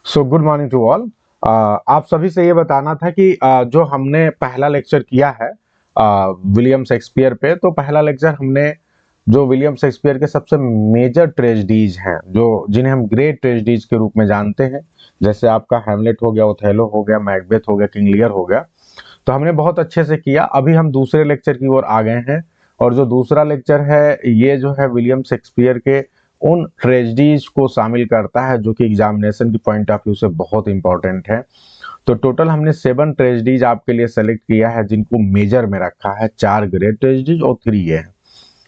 So good morning to all. आप सभी से ये बताना था कि जो हमने पहला लेक्चर किया है विलियम शेक्सपियर पे, तो पहला लेक्चर हमने जो विलियम शेक्सपियर के सबसे मेजर ट्रेजेडीज हैं, जो जिन्हें हम ग्रेट ट्रेजेडीज के रूप में जानते हैं, जैसे आपका हैमलेट हो गया, ओथेलो हो गया, मैकबेथ हो गया, किंग लियर हो गया, तो हमने बहुत अच्छे से किया। अभी हम दूसरे लेक्चर की ओर आ गए हैं, और जो दूसरा लेक्चर है ये जो है विलियम शेक्सपियर के उन ट्रेजेडीज को शामिल करता है जो कि एग्जामिनेशन की पॉइंट ऑफ व्यू से बहुत इंपॉर्टेंट है। तो टोटल हमने 7 ट्रेजेडीज आपके लिए सेलेक्ट किया है, जिनको मेजर में रखा है। 4 ग्रेट ट्रेजेडीज और 3 ये है,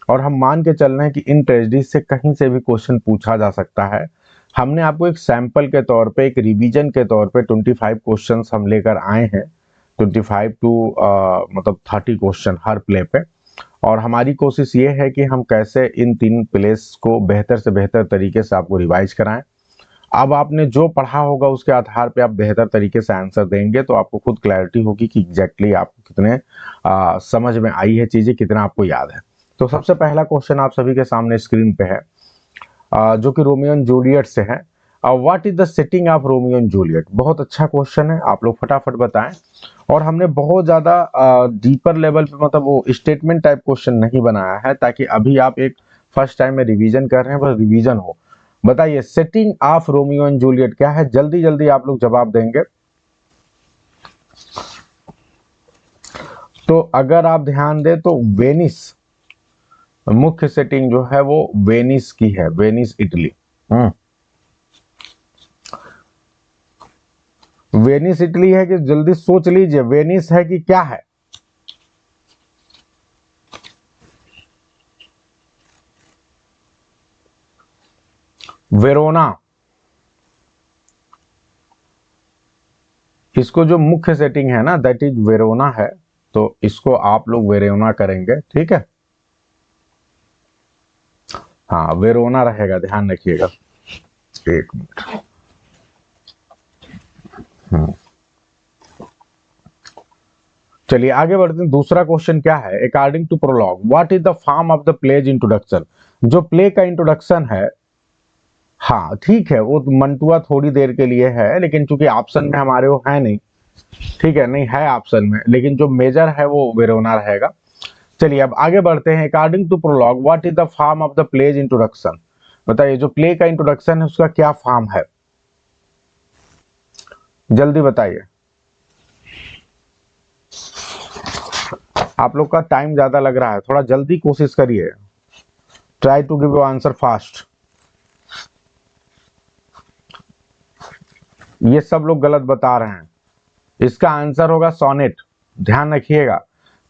और हम मान के चल रहे हैं कि इन ट्रेजेडीज से कहीं से भी क्वेश्चन पूछा जा सकता है। हमने आपको एक सैंपल के तौर पे, एक रिवीजन के तौर पे 25 क्वेश्चन हम लेकर आए हैं, 25 टू मतलब 30 क्वेश्चन हर प्ले पे। और हमारी कोशिश ये है कि हम कैसे इन 3 प्लेस को बेहतर से बेहतर तरीके से आपको रिवाइज कराएं। अब आपने जो पढ़ा होगा उसके आधार पे आप बेहतर तरीके से आंसर देंगे, तो आपको खुद क्लैरिटी होगी कि एग्जैक्टली आपको कितने समझ में आई है चीजें, कितना आपको याद है। तो सबसे पहला क्वेश्चन आप सभी के सामने स्क्रीन पे है, जो कि रोमियो एंड जूलियट से है। What is the setting of Romeo and Juliet? बहुत अच्छा क्वेश्चन है, आप लोग फटाफट बताएं। और हमने बहुत ज्यादा डीपर लेवल पे, मतलब वो स्टेटमेंट टाइप क्वेश्चन नहीं बनाया है, ताकि अभी आप एक फर्स्ट टाइम में रिवीजन कर रहे हैं, बस रिवीजन हो। बताइए setting of Romeo and Juliet क्या है? जल्दी जल्दी आप लोग जवाब देंगे। तो अगर आप ध्यान दें तो वेनिस, मुख्य सेटिंग जो है वो वेनिस की है, वेनिस इटली। वेनिस इटली है कि जल्दी सोच लीजिए, वेनिस है कि क्या है? वेरोना। इसको जो मुख्य सेटिंग है ना, दैट इज वेरोना है, तो इसको आप लोग वेरोना करेंगे, ठीक है। हाँ, वेरोना रहेगा, ध्यान रखिएगा। एक मिनट। चलिए आगे बढ़ते हैं। दूसरा क्वेश्चन क्या है? According to prologue what is the form of the play's introduction? जो प्ले का इंट्रोडक्शन है, हाँ ठीक है, वो मंटुआ थोड़ी देर के लिए है, लेकिन चूंकि ऑप्शन में हमारे वो है नहीं, ठीक है, नहीं है ऑप्शन में, लेकिन जो मेजर है वो वेरोना रहेगा। चलिए अब आगे बढ़ते हैं। According to prologue what is the form of the play's introduction? बताइए जो प्ले का इंट्रोडक्शन है उसका क्या फॉर्म है? जल्दी बताइए, आप लोग का टाइम ज्यादा लग रहा है, थोड़ा जल्दी कोशिश करिए। Try to give your answer fast. ये सब लोग गलत बता रहे हैं, इसका आंसर होगा सोनेट। ध्यान रखिएगा,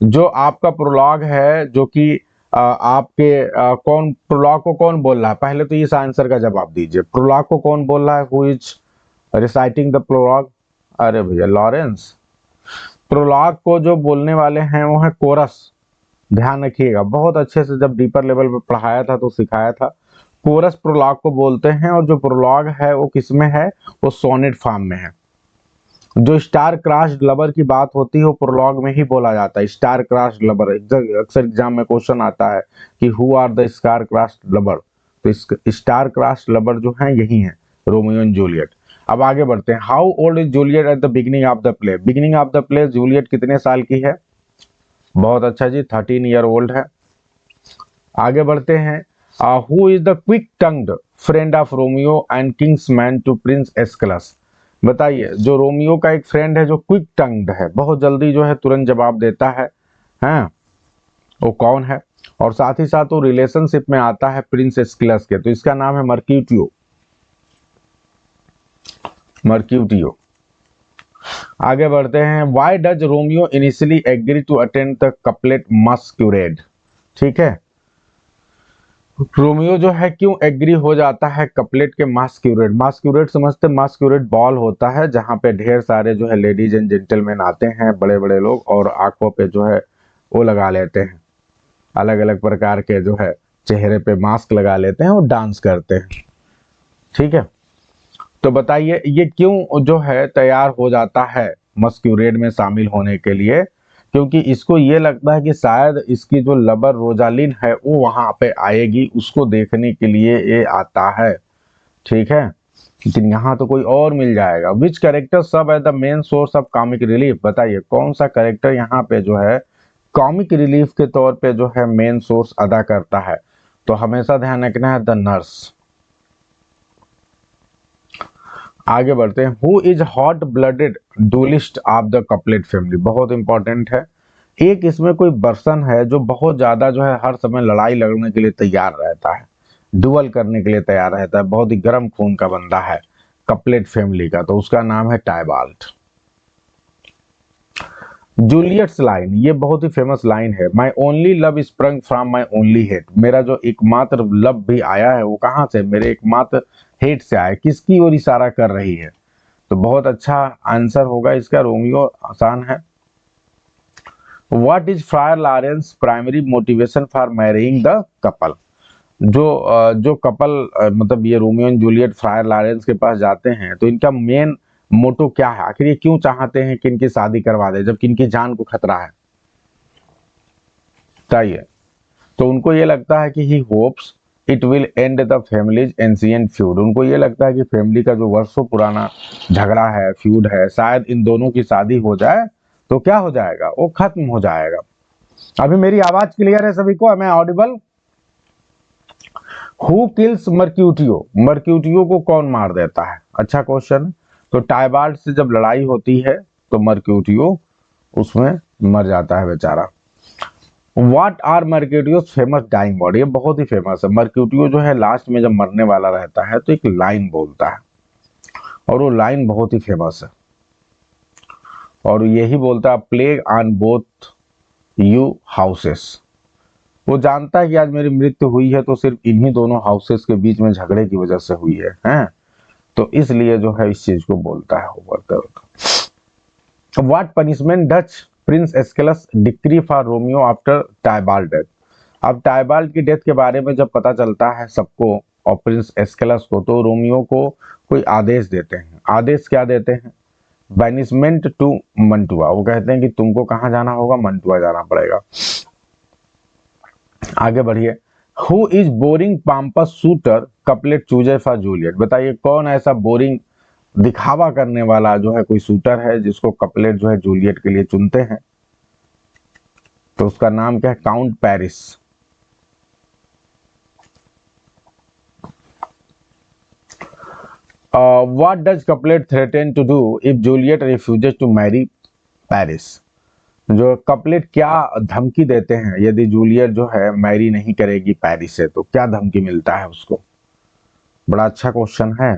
जो आपका प्रोलॉग है, जो कि आपके कौन प्रोलॉग को कौन बोल रहा है? पहले तो इस आंसर का जवाब दीजिए, प्रोलॉग को कौन बोल रहा है? Who is reciting the prologue? अरे भैया लॉरेंस। प्रोलॉग को जो बोलने वाले हैं वो है कोरस। ध्यान रखिएगा, बहुत अच्छे से जब डीपर लेवल पे पढ़ाया था तो सिखाया था। कोरस प्रोलॉग को बोलते हैं, और जो प्रोलॉग है वो किसमें है? वो सोनेट फॉर्म में है। जो स्टार क्रॉस्ड लवर की बात होती है वो प्रोलॉग में ही बोला जाता है। स्टार क्रॉस्ड लवर अक्सर एग्जाम में क्वेश्चन आता है कि who are the star crossed lover, तो इस स्टार क्रॉस्ड लवर जो है यही है रोमियो एंड जूलियट। अब आगे बढ़ते हैं। How old is Juliet at the beginning of the play? Beginning of the play Juliet कितने साल की है? बहुत अच्छा जी, 13 ईयर ओल्ड है। आगे बढ़ते हैं। Who is the quick tongued friend of Romeo and kinsman to prince Escalus? बताइए जो रोमियो का एक फ्रेंड है जो क्विक टंग्ड है, बहुत जल्दी जो है तुरंत जवाब देता है, हैं? वो कौन है? और साथ ही साथ वो रिलेशनशिप में आता है प्रिंस एस्किलस के, तो इसका नाम है मर्क्यूटियो। मर्क्यूटियो। आगे बढ़ते हैं। Why does Romeo initially agree to attend the Capulet masquerade? ठीक है, रोमियो जो है क्यों एग्री हो जाता है कपलेट के मास्क्यूरेट? मास्क्यूरेट समझते? मास्क्यूरेट बॉल होता है जहां पे ढेर सारे जो है लेडीज एंड जेंटलमैन आते हैं, बड़े बड़े लोग, और आंखों पे जो है वो लगा लेते हैं, अलग अलग प्रकार के जो है चेहरे पे मास्क लगा लेते हैं और डांस करते हैं, ठीक है। तो बताइए ये क्यों जो है तैयार हो जाता है मस्क्यूरेट में शामिल होने के लिए? क्योंकि इसको ये लगता है कि शायद इसकी जो लवर रोजालिन है वो वहां पे आएगी, उसको देखने के लिए ये आता है, ठीक है। लेकिन यहाँ तो कोई और मिल जाएगा। विच कैरेक्टर सब as the main source of comic relief, बताइए कौन सा कैरेक्टर यहाँ पे जो है कॉमिक रिलीफ के तौर पे जो है मेन सोर्स अदा करता है। तो हमेशा ध्यान रखना है द नर्स। आगे बढ़ते हैं। Who is hot blooded duelist of the Capulet family, बहुत इंपॉर्टेंट है। एक इसमें कोई पर्सन है जो बहुत ज्यादा जो है हर समय लड़ाई लड़ने के लिए तैयार रहता है, डुअल करने के लिए तैयार रहता है, बहुत ही गर्म खून का बंदा है कपलेट फैमिली का, तो उसका नाम है टाइबाल्ट। जूलियट्स लाइन, ये बहुत ही फेमस लाइन है। My only love sprung from my only hate, मेरा जो एकमात्र लव भी आया है वो कहाँ से, मेरे एकमात्र हेट से आया। किसकी ओर इशारा कर रही है? तो बहुत अच्छा आंसर होगा इसका रोमियो, आसान है। What is fryer Lawrence primary motivation for marrying the couple, जो कपल मतलब ये Romeo and Juliet fryer Lawrence के पास जाते हैं तो इनका मेन मोटो क्या है, आखिर ये क्यों चाहते हैं कि इनकी शादी करवा दे जबकि इनकी जान को खतरा है? चाहिए तो उनको ये लगता है कि he hopes it will end the families ancient feud, उनको ये लगता है कि फैमिली का जो वर्षों पुराना झगड़ा है, फ्यूड है, शायद इन दोनों की शादी हो जाए तो क्या हो जाएगा, वो खत्म हो जाएगा। अभी मेरी आवाज क्लियर है सभी को? मैं ऑडिबल? हु किल्स मर्क्यूटियो, मर्क्यूटियो को कौन मार देता है? अच्छा क्वेश्चन। तो टाइबाल्ट से जब लड़ाई होती है तो मर्क्यूटियो उसमें मर जाता है बेचारा। What are Mercutio's famous dying words, ये बहुत ही फेमस है। मर्क्यूटियो जो है लास्ट में जब मरने वाला रहता है तो एक लाइन बोलता है और वो लाइन बहुत ही फेमस है और यही बोलता है plague on both you houses. वो जानता है कि आज मेरी मृत्यु हुई है तो सिर्फ इन्हीं दोनों हाउसेस के बीच में झगड़े की वजह से हुई है, हैं? तो इसलिए जो है इस चीज को बोलता है वो। What punishment does prince Escalus decree for Romeo after Tybalt death, अब टाइबाल्ट की डेथ के बारे में जब पता चलता है सबको और प्रिंस एस्केलस को, तो रोमियो को कोई आदेश देते हैं। आदेश क्या देते हैं? बैनिशमेंट टू मंटुआ, वो कहते हैं कि तुमको कहाँ जाना होगा, मंटुआ जाना पड़ेगा। आगे बढ़िए। Who is boring pompous suitor Capulet chooses for Juliet, बताइए कौन ऐसा बोरिंग दिखावा करने वाला जो है कोई शूटर है जिसको कपलेट जो है जूलियट के लिए चुनते हैं? तो उसका नाम क्या है? Count Paris. What does Capulet threaten to do if Juliet refuses to marry Paris, जो कपलेट क्या धमकी देते हैं यदि जूलियट जो है मैरी नहीं करेगी पेरिस से, तो क्या धमकी मिलता है उसको? बड़ा अच्छा क्वेश्चन है।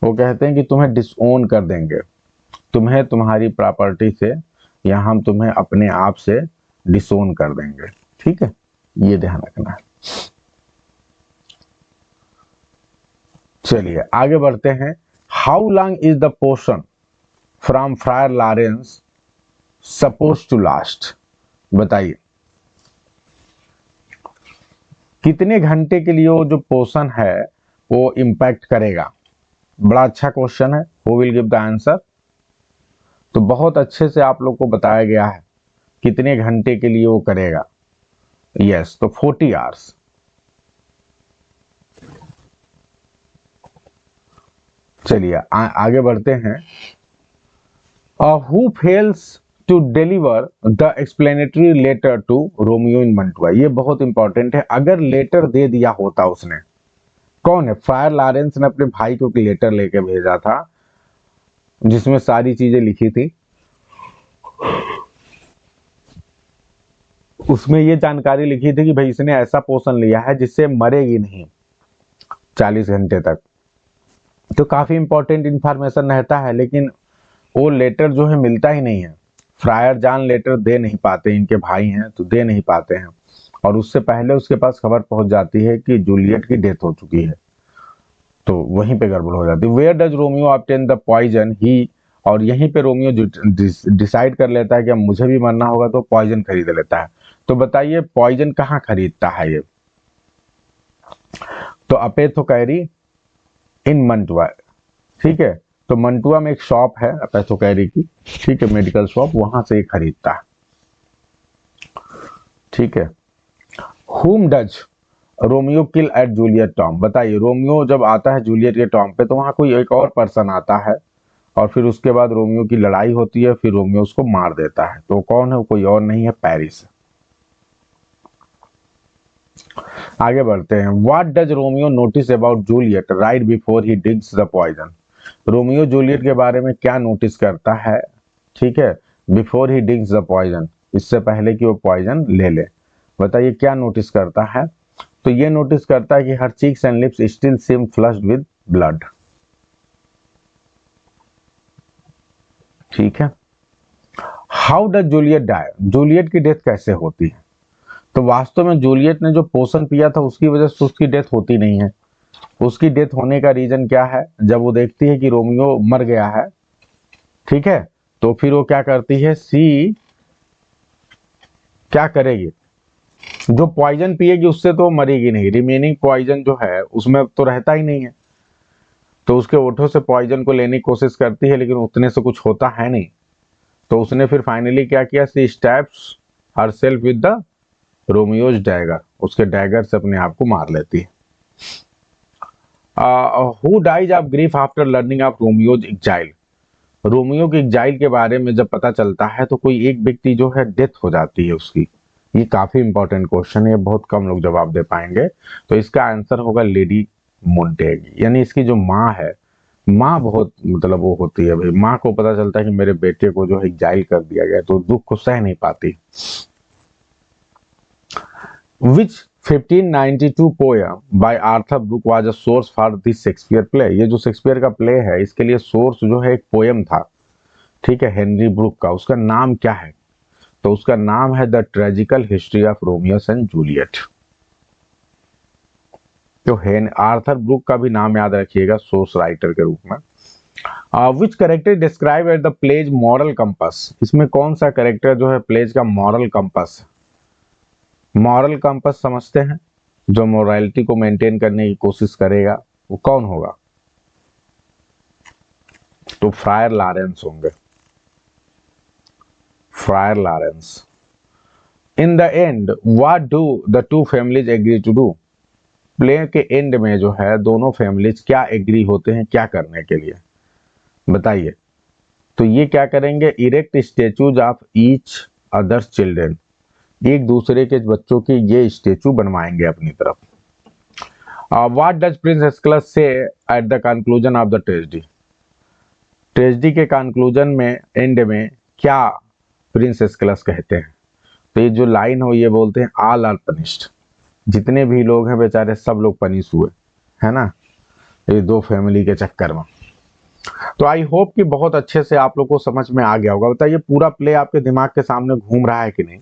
वो कहते हैं कि तुम्हें डिसओन कर देंगे, तुम्हें तुम्हारी प्रॉपर्टी से या हम तुम्हें अपने आप से डिसओन कर देंगे। ठीक है, ये ध्यान रखना है। चलिए आगे बढ़ते हैं। How long is the portion from Friar Laurence suppose to last, बताइए कितने घंटे के लिए वो जो पोर्शन है वो इंपैक्ट करेगा? बड़ा अच्छा क्वेश्चन है। Who will give the answer? तो बहुत अच्छे से आप लोग को बताया गया है कितने घंटे के लिए वो करेगा। यस, तो 40 आवर्स। चलिए आगे बढ़ते हैं। Who fails to deliver the explanatory letter to Romeo in Mantua, ये बहुत इंपॉर्टेंट है। अगर लेटर दे दिया होता उसने, कौन है? फ्रायर लॉरेंस ने अपने भाई को एक लेटर लेके भेजा था जिसमें सारी चीजें लिखी थी। उसमें ये जानकारी लिखी थी कि भाई इसने ऐसा पोषण लिया है जिससे मरेगी नहीं 40 घंटे तक। तो काफी इंपॉर्टेंट इंफॉर्मेशन रहता है, लेकिन वो लेटर जो है मिलता ही नहीं है। फ्रायर जान लेटर दे नहीं पाते, इनके भाई हैं तो दे नहीं पाते हैं, और उससे पहले उसके पास खबर पहुंच जाती है कि जूलियट की डेथ हो चुकी है, तो वहीं पे गड़बड़ हो जाती है। Where does Romeo obtain the poison ही, और यहीं पे रोमियो डिसाइड कर लेता है कि अब मुझे भी मरना होगा तो पॉइजन खरीद लेता है। तो बताइए पॉइजन कहाँ खरीदता है ये? तो अपेथोकैरी इन मंटुआ। ठीक है, तो मंटुआ में एक शॉप है अपेथोकैरी की, ठीक है, मेडिकल शॉप, वहां से खरीदता है। ठीक है। Whom does Romeo kill at Juliet tomb. बताइए, रोमियो जब आता है जूलियट के टॉम पे तो वहां कोई एक और पर्सन आता है और फिर उसके बाद रोमियो की लड़ाई होती है, फिर रोमियो उसको मार देता है। तो कौन है? कोई और नहीं है, पेरिस। आगे बढ़ते हैं। What does Romeo notice about Juliet right before he drinks the poison. Romeo Juliet के बारे में क्या नोटिस करता है, ठीक है, before he drinks the poison, इससे पहले कि वो पॉइजन ले ले। बताइए क्या नोटिस करता है? तो ये नोटिस करता है कि her cheeks and lips still seem flushed with blood. ठीक है। How does Juliet die. Juliet की डेथ कैसे होती है? तो वास्तव में जूलियट ने जो पोषण पिया था उसकी वजह से उसकी डेथ होती नहीं है। उसकी डेथ होने का रीजन क्या है? जब वो देखती है कि रोमियो मर गया है, ठीक है, तो फिर वो क्या करती है, सी क्या करेगी, जो पॉइजन पिएगी उससे तो मरेगी नहीं, रिमेनिंग पॉइजन जो है उसमें तो रहता ही नहीं है, तो उसके ओठों से पॉइजन को लेने की कोशिश करती है, लेकिन उतने से कुछ होता है नहीं। तो उसने फिर फाइनली क्या किया, she stabs herself with the Romeo's dagger, उसके डैगर से अपने आप को मार लेती है। Who dies of grief after learning of Romeo's exile. Romeo के एग्जाइल के बारे में जब पता चलता है तो कोई एक व्यक्ति जो है डेथ हो जाती है उसकी। ये काफी इंपॉर्टेंट क्वेश्चन है, बहुत कम लोग जवाब दे पाएंगे। तो इसका आंसर होगा लेडी मोंटेग, यानी इसकी जो माँ है, माँ बहुत मतलब वो होती है भाई, माँ को पता चलता है कि मेरे बेटे को जो है एग्जाइल कर दिया गया, तो दुख को सह नहीं पाती। Which 1592 poem by Arthur Brooke was a source for this Shakespeare play. ये जो शेक्सपियर का प्ले है इसके लिए सोर्स जो है एक पोएम था, ठीक है, हेनरी ब्रूक का। उसका नाम क्या है? तो उसका नाम है the tragical history of Romeus and Juliet. तो आर्थर ब्रूक का भी नाम याद रखिएगा सोर्स राइटर के रूप में। Which character describe at the play's moral compass. इसमें कौन सा करेक्टर जो है प्लेज का मॉरल कंपास? मॉरल कंपास समझते हैं, जो मोरालिटी को मेंटेन करने की कोशिश करेगा, वो कौन होगा? तो फ्रायर लॉरेंस होंगे, Friar Laurence. In the end what do the two families agree to do. Play के एंड में जो है दोनों फैमिलीज क्या एग्री होते हैं, क्या करने के लिए? बताइए। तो ये क्या करेंगे, erect statues of each others children, एक दूसरे के बच्चों के ये स्टेचू बनवाएंगे अपनी तरफ। व्हाट डज प्रिंस एस्कलस से at the conclusion of the tragedy. Tragedy के कंक्लूजन में, एंड में क्या प्रिंस एस्कलस कहते हैं? तो ये जो लाइन हो ये बोलते हैं ऑल आर पनिश्ड, जितने भी लोग हैं बेचारे सब लोग पनिश हुए, है ना, ये दो फैमिली के चक्कर में। तो आई होप कि बहुत अच्छे से आप लोग को समझ में आ गया होगा। बताइए पूरा प्ले आपके दिमाग के सामने घूम रहा है कि नहीं?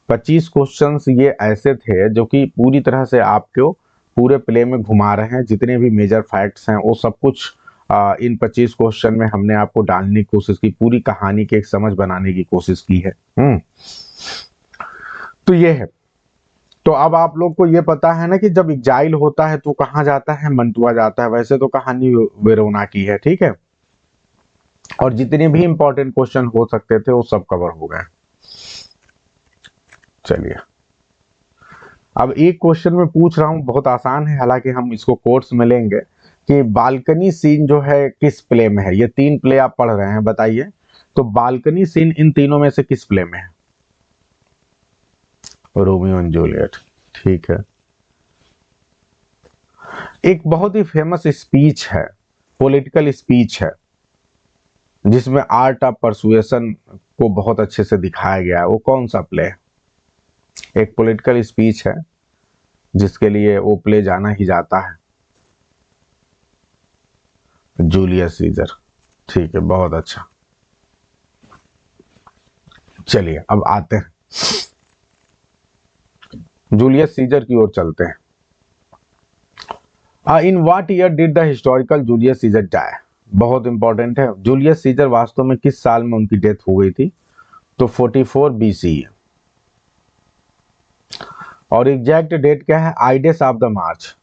25 क्वेश्चंस ये ऐसे थे जो कि पूरी तरह से आपको पूरे प्ले में घुमा रहे हैं। जितने भी मेजर फैक्ट्स हैं वो सब कुछ इन 25 क्वेश्चन में हमने आपको डालने की कोशिश की, पूरी कहानी की एक समझ बनाने की कोशिश की है। तो ये है। तो अब आप लोग को ये पता है ना कि जब एग्जाइल होता है तो कहाँ जाता है, मंटुआ जाता है। वैसे तो कहानी वेरोना की है, ठीक है, और जितने भी इंपॉर्टेंट क्वेश्चन हो सकते थे वो सब कवर हो गए। चलिए अब एक क्वेश्चन में पूछ रहा हूं, बहुत आसान है, हालांकि हम इसको कोर्स में लेंगे, कि बालकनी सीन जो है किस प्ले में है। ये 3 प्ले आप पढ़ रहे हैं, बताइए तो बालकनी सीन इन तीनों में से किस प्ले में है? रोमियो एंड जूलियट, ठीक है। एक बहुत ही फेमस स्पीच है, पॉलिटिकल स्पीच है, जिसमें आर्ट ऑफ परसुएशन को बहुत अच्छे से दिखाया गया है, वो कौन सा प्ले है? एक पॉलिटिकल स्पीच है जिसके लिए वो प्ले जाना ही जाता है, जूलियस सीजर, ठीक है, बहुत अच्छा। चलिए अब आते हैं जूलियस सीजर की ओर चलते हैं। In what year did the historical Julius Caesar die. बहुत इंपॉर्टेंट है, जूलियस सीजर वास्तव में किस साल में उनकी डेथ हो गई थी? तो 44 BC। और एग्जैक्ट डेट क्या है? Ides of the March.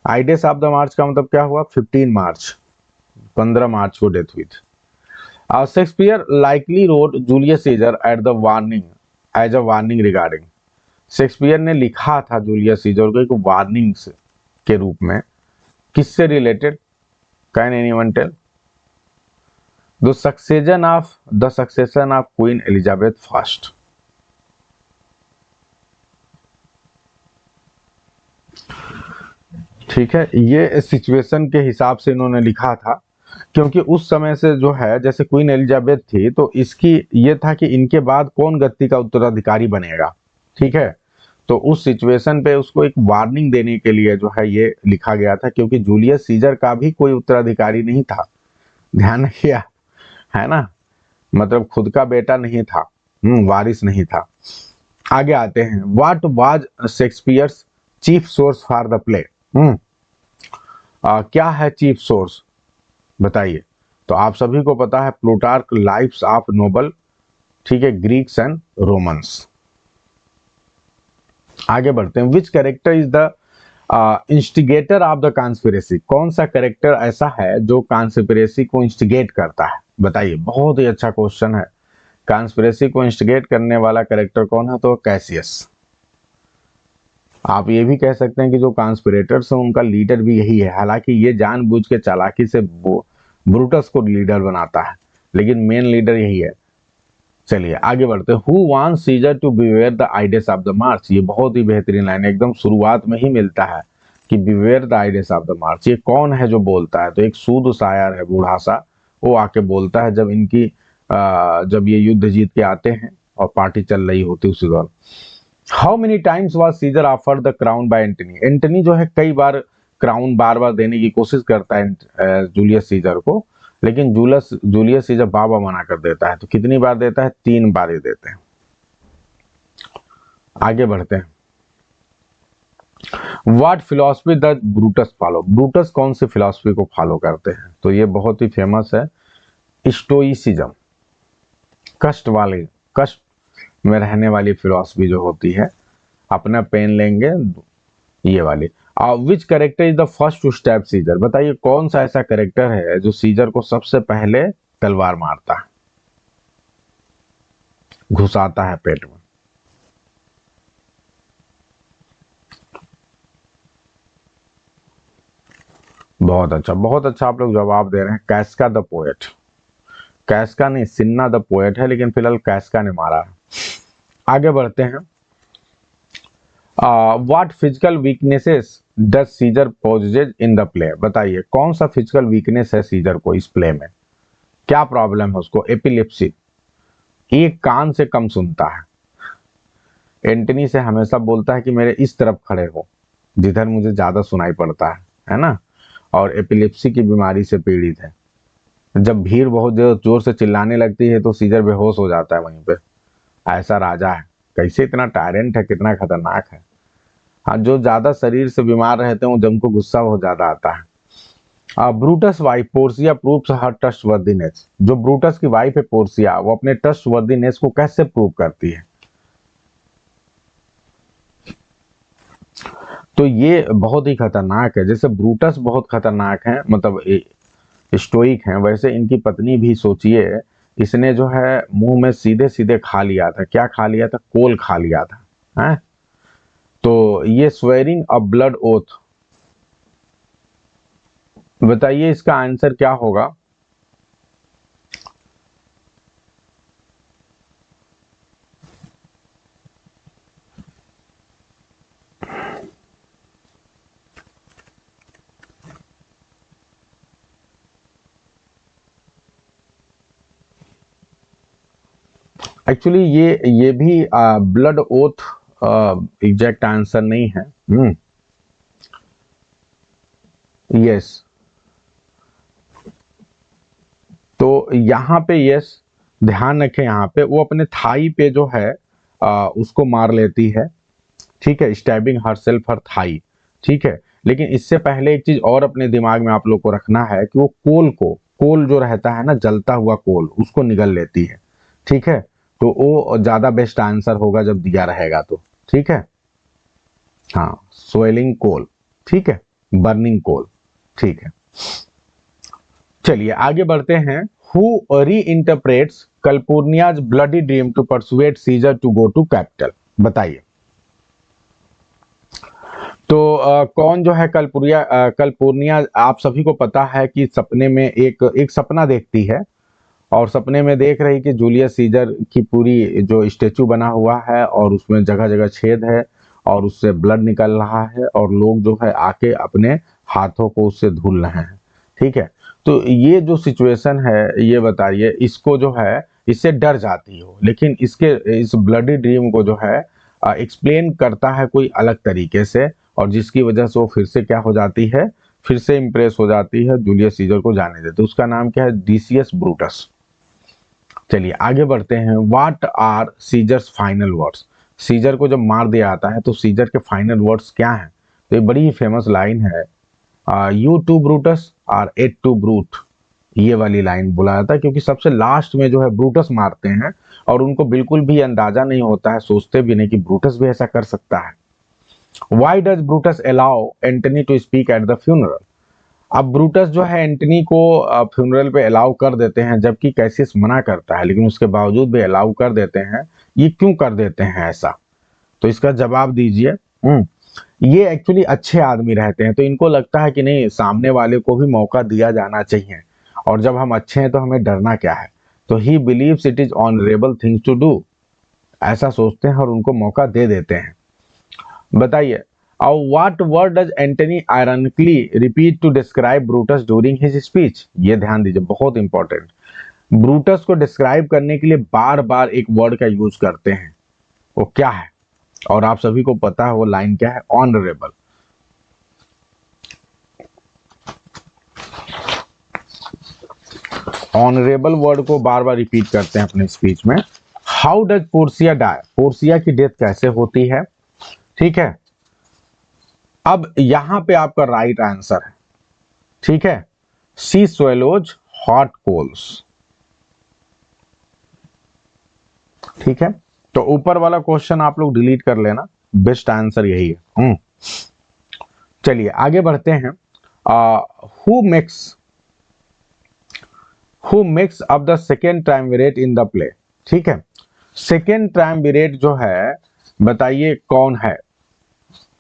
Ides of the March का मतलब क्या हुआ? 15 मार्च, 15 मार्च को डेथ हुई थी। Shakespeare likely wrote Julius Caesar at the warning as a warning regarding. Shakespeare ने लिखा था जूलियस सीजर को एक वार्निंग के रूप में, किससे related? Can anyone tell? The succession of Queen Elizabeth first. ठीक है, ये सिचुएशन के हिसाब से इन्होंने लिखा था, क्योंकि उस समय से जो है, जैसे क्वीन एलिजाबेथ थी तो इसकी ये था कि इनके बाद कौन गद्दी का उत्तराधिकारी बनेगा। ठीक है, तो उस सिचुएशन पे उसको एक वार्निंग देने के लिए जो है ये लिखा गया था, क्योंकि जूलियस सीजर का भी कोई उत्तराधिकारी नहीं था, ध्यान रखिए, है ना, मतलब खुद का बेटा नहीं था, वारिस नहीं था। आगे आते हैं, what was Shakespeare's chief source for the play? क्या है चीफ सोर्स, बताइए। तो आप सभी को पता है, प्लूटार्क, लाइफ्स ऑफ नोबल, ठीक है, ग्रीक्स एंड रोमन्स। आगे बढ़ते हैं, विच character is the instigator of the conspiracy? कौन सा कैरेक्टर ऐसा है जो कॉन्स्पिरेसी को इंस्टिगेट करता है, बताइए। बहुत ही अच्छा क्वेश्चन है, कॉन्स्पिरेसी को इंस्टिगेट करने वाला कैरेक्टर कौन है? तो कैसियस। आप ये भी कह सकते हैं कि जो कॉन्स्पिरेटर्स हैं उनका लीडर भी यही है, हालांकि ये जानबूझ के चालाकी से ब्रूटस को लीडर बनाता है, लेकिन मेन लीडर यही है। चलिए आगे बढ़ते हैं, who wants Caesar to beware the ides of the March? ये बहुत ही बेहतरीन लाइन है, एकदम शुरुआत में ही मिलता है कि beware the ides of the March. ये कौन है जो बोलता है? तो एक सूद शायर है, बूढ़ा सा, वो आके बोलता है जब इनकी जब ये युद्ध जीत के आते हैं और पार्टी चल रही होती उसी दौरान। How many times was Caesar offered the crown by Antony? Antony जो है कई बार क्राउन बार बार देने की कोशिश करता है जूलियस सीजर को, लेकिन जूलियस सीजर बार बार मना कर देता है। तो कितनी बार देता है? 3 बार ही देते हैं। आगे बढ़ते हैं, what philosophy the Brutus follow? Brutus कौन सी फिलॉसफी को फॉलो करते हैं? तो ये बहुत ही फेमस है, स्टोइसिज्म, कष्ट में रहने वाली फिलॉसफी जो होती है। अपना पेन लेंगे, ये वाली। Which character is the first to stab Caesar? बताइए कौन सा ऐसा कैरेक्टर है जो सीजर को सबसे पहले तलवार मारता है, घुसाता है पेट में? बहुत अच्छा, बहुत अच्छा आप लोग जवाब दे रहे हैं। कैस्का द पोएट, कैस्का नहीं, सिन्ना द पोएट है, लेकिन फिलहाल कैस्का ने मारा है। आगे बढ़ते हैं, what physical weaknesses does Caesar possess in the play? बताइए कौन सा फिजिकल वीकनेस है सीजर को इस प्ले में, क्या प्रॉब्लम है उसको? एपिलेप्सी, एक कान से कम सुनता है। एंटनी से हमेशा बोलता है कि मेरे इस तरफ खड़े हो जिधर मुझे ज्यादा सुनाई पड़ता है ना, और एपिलेप्सी की बीमारी से पीड़ित है। जब भीड़ बहुत जोर से चिल्लाने लगती है तो सीजर बेहोश हो जाता है वहीं पे। ऐसा राजा है, कैसे इतना टायरेंट है, कितना खतरनाक है। हाँ, जो ज्यादा शरीर से बीमार रहते हैं जब उनको गुस्सा बहुत ज्यादा आता है। ब्रूटस वाइफ पोर्सिया प्रूव्स हर ट्रस्टवर्दीनेस? जो ब्रूटस की वाइफ है पोर्सिया, वो अपने ट्रस्टवर्दीनेस को कैसे प्रूव करती है? तो ये बहुत ही खतरनाक है। जैसे ब्रूटस बहुत खतरनाक है, मतलब स्टोइक हैं, वैसे इनकी पत्नी भी सोचिए, इसने जो है मुंह में सीधे सीधे खा लिया था। क्या खा लिया था? कोल खा लिया था, है? तो ये स्वेरिंग अ ब्लड ओथ, बताइए इसका आंसर क्या होगा? एक्चुअली ये भी ब्लड ओथ एग्जैक्ट आंसर नहीं है। यस, तो यहाँ पे यस, ध्यान रखें, यहाँ पे वो अपने थाई पे जो है उसको मार लेती है, ठीक है, स्टैबिंग हर सेल्फ हर थाई, ठीक है। लेकिन इससे पहले एक चीज और अपने दिमाग में आप लोग को रखना है कि वो कोल जो रहता है ना, जलता हुआ कोल, उसको निगल लेती है, ठीक है। तो वो ज्यादा बेस्ट आंसर होगा जब दिया रहेगा तो, ठीक है। हाँ, सोइलिंग कोल, ठीक है, बर्निंग कोल, ठीक है। चलिए आगे बढ़ते हैं, who reinterprets Calpurnia's bloody dream to persuade Caesar to go to Capitol? बताइए तो कौन जो है कलपूर्निया, आप सभी को पता है कि सपने में एक सपना देखती है और सपने में देख रही कि जूलियस सीजर की पूरी जो स्टेचू बना हुआ है और उसमें जगह जगह छेद है और उससे ब्लड निकल रहा है और लोग जो है आके अपने हाथों को उससे धुल रहे हैं। ठीक है, तो ये जो सिचुएशन है, ये बताइए, इसको जो है इससे डर जाती हो, लेकिन इस ब्लडी ड्रीम को जो है एक्सप्लेन करता है कोई अलग तरीके से, और जिसकी वजह से वो फिर से क्या हो जाती है, फिर से इंप्रेस हो जाती है, जूलियस सीजर को जाने देते। उसका नाम क्या है? Decius Brutus. चलिए आगे बढ़ते हैं। What are Caesar's final words? Caesar को जब मार दिया जाता है तो सीजर के फाइनल वर्ड्स क्या हैं? तो ये बड़ी फेमस लाइन है, you too Brutus are et tu Brute. ये वाली लाइन बोला जाता है क्योंकि सबसे लास्ट में जो है ब्रूटस मारते हैं और उनको बिल्कुल भी अंदाजा नहीं होता है, सोचते भी नहीं कि ब्रूटस भी ऐसा कर सकता है। Why does Brutus allow Antony to speak at the funeral? अब ब्रूटस जो है एंटनी को फ्यूनरल पे अलाउ कर देते हैं, जबकि कैसियस मना करता है, लेकिन उसके बावजूद भी अलाउ कर देते हैं। ये क्यों कर देते हैं ऐसा? तो इसका जवाब दीजिए। ये एक्चुअली अच्छे आदमी रहते हैं, तो इनको लगता है कि नहीं, सामने वाले को भी मौका दिया जाना चाहिए, और जब हम अच्छे हैं तो हमें डरना क्या है। तो he believes it is honourable things to do, ऐसा सोचते हैं और उनको मौका दे देते हैं। बताइए, what word does Antony ironically repeat to describe Brutus during his speech? ये ध्यान दीजिए, बहुत इंपॉर्टेंट। ब्रूटस को डिस्क्राइब करने के लिए बार बार एक वर्ड का यूज करते हैं, वो क्या है? और आप सभी को पता है वो लाइन क्या है? ऑनरेबल। ऑनरेबल वर्ड को बार बार रिपीट करते हैं अपने स्पीच में। How does Portia die? Portia की डेथ कैसे होती है? ठीक है, अब यहां पे आपका राइट आंसर है, ठीक है, शी स्वेलोज हॉट कोल्स। ठीक है, तो ऊपर वाला क्वेश्चन आप लोग डिलीट कर लेना, बेस्ट आंसर यही है। चलिए आगे बढ़ते हैं। Who makes up the second triumvirate in the play? ठीक है, सेकेंड ट्रायम्विरेट जो है, बताइए कौन है?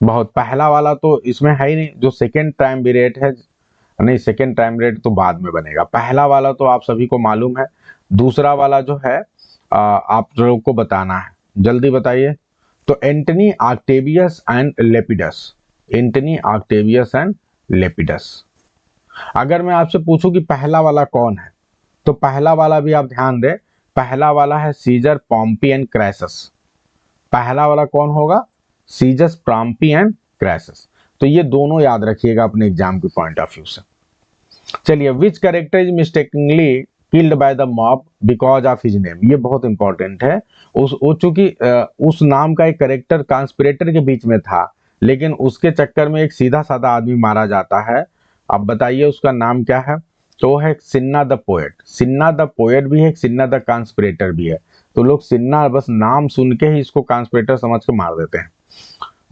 बहुत पहला वाला तो इसमें है ही नहीं, जो सेकेंड ट्रायम्विरेट है, नहीं सेकेंड ट्रायम्विरेट तो बाद में बनेगा, पहला वाला तो आप सभी को मालूम है। दूसरा वाला जो है आप लोग को बताना है, जल्दी बताइए। तो Antony Octavius and Lepidus. Antony Octavius and Lepidus. अगर मैं आपसे पूछूं कि पहला वाला कौन है, तो पहला वाला भी आप ध्यान दें, पहला वाला है सीजर पॉम्पी एंड क्रैसस। पहला वाला कौन होगा? सीजस पॉम्पी एंड क्रैसस। तो ये दोनों याद रखिएगा अपने एग्जाम के पॉइंट ऑफ व्यू से। चलिए, विच character is mistakenly killed by the mob because of his name? ये बहुत इंपॉर्टेंट है। चूंकि उस नाम का एक कैरेक्टर कॉन्स्पिरेटर के बीच में था, लेकिन उसके चक्कर में एक सीधा साधा आदमी मारा जाता है। अब बताइए उसका नाम क्या है? तो है सिन्ना द पोएट। सिन्ना द पोएट भी है, सिन्ना द कॉन्स्पिरेटर भी है। तो लोग सिन्ना बस नाम सुन के ही इसको कॉन्स्पिरेटर समझ के मार देते हैं।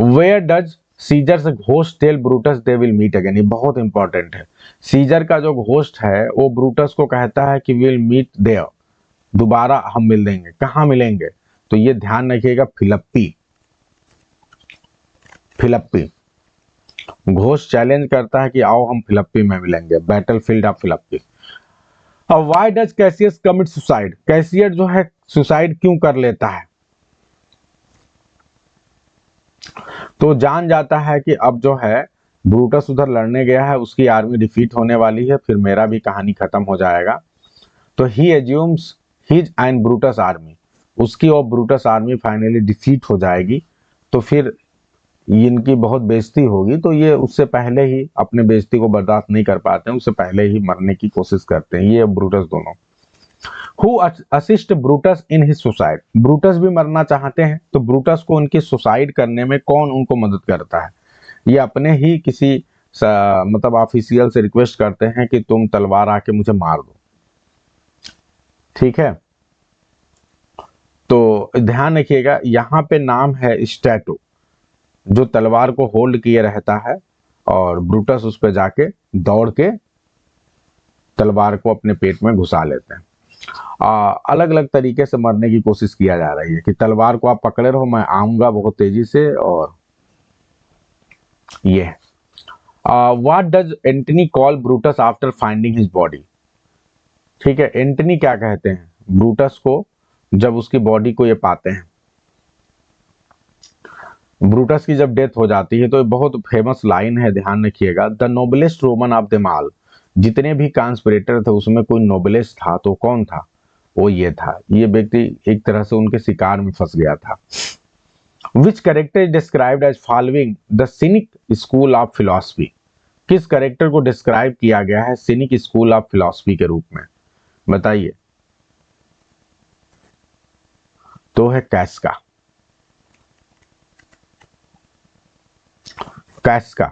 Where does Caesar ghost tell Brutus they will meet again? ये बहुत इंपॉर्टेंट है। सीजर का जो घोस्ट है वो ब्रूटस को कहता है कि विल मीट देयर, दोबारा हम मिल देंगे। कहाँ मिलेंगे? तो ये ध्यान रखिएगा, फिलिप्पी। फिलिप्पी घोस्ट चैलेंज करता है कि आओ हम फिलिप्पी में मिलेंगे, बैटलफील्ड ऑफ फिलिप्पी। अब why does Cassius commit suicide? Cassius जो है सुसाइड क्यों कर लेता है? तो जान जाता है कि अब जो है ब्रूटस उधर लड़ने गया है, उसकी आर्मी डिफीट होने वाली है, फिर मेरा भी कहानी खत्म हो जाएगा। तो he assumes his and Brutus army, उसकी और ब्रूटस आर्मी फाइनली डिफीट हो जाएगी, तो फिर इनकी बहुत बेइज्जती होगी। तो ये उससे पहले ही अपने बेइज्जती को बर्दाश्त नहीं कर पाते हैं, उससे पहले ही मरने की कोशिश करते हैं, ये ब्रूटस दोनों। Who assist Brutus in his suicide? Brutus भी मरना चाहते हैं, तो ब्रूटस को उनकी सुसाइड करने में कौन उनको मदद करता है? ये अपने ही किसी मतलब ऑफिशियल से रिक्वेस्ट करते हैं कि तुम तलवार आके मुझे मार दो। ठीक है, तो ध्यान रखिएगा, यहाँ पे नाम है स्टैटो, जो तलवार को होल्ड किए रहता है, और ब्रूटस उस पर जाके दौड़ के तलवार को अपने पेट में घुसा लेते हैं। अलग अलग तरीके से मरने की कोशिश किया जा रही है कि तलवार को आप पकड़े रहो, मैं आऊंगा बहुत तेजी से और ये what does Antony call Brutus after finding his body. ठीक है, एंटनी क्या कहते हैं ब्रूटस को जब उसकी बॉडी को ये पाते हैं। ब्रूटस की जब डेथ हो जाती है तो बहुत फेमस लाइन है, ध्यान रखिएगा, the noblest Roman of them all. जितने भी कॉन्स्पिरेटर थे उसमें कोई नोबलेस्ट था तो कौन था, वो ये था। ये व्यक्ति एक तरह से उनके शिकार में फंस गया था। Which character is described as following the cynic school of philosophy. किस कैरेक्टर को डिस्क्राइब किया गया है सिनिक स्कूल ऑफ फिलॉसफी के रूप में, बताइए। तो है कैस्का। कैस्का,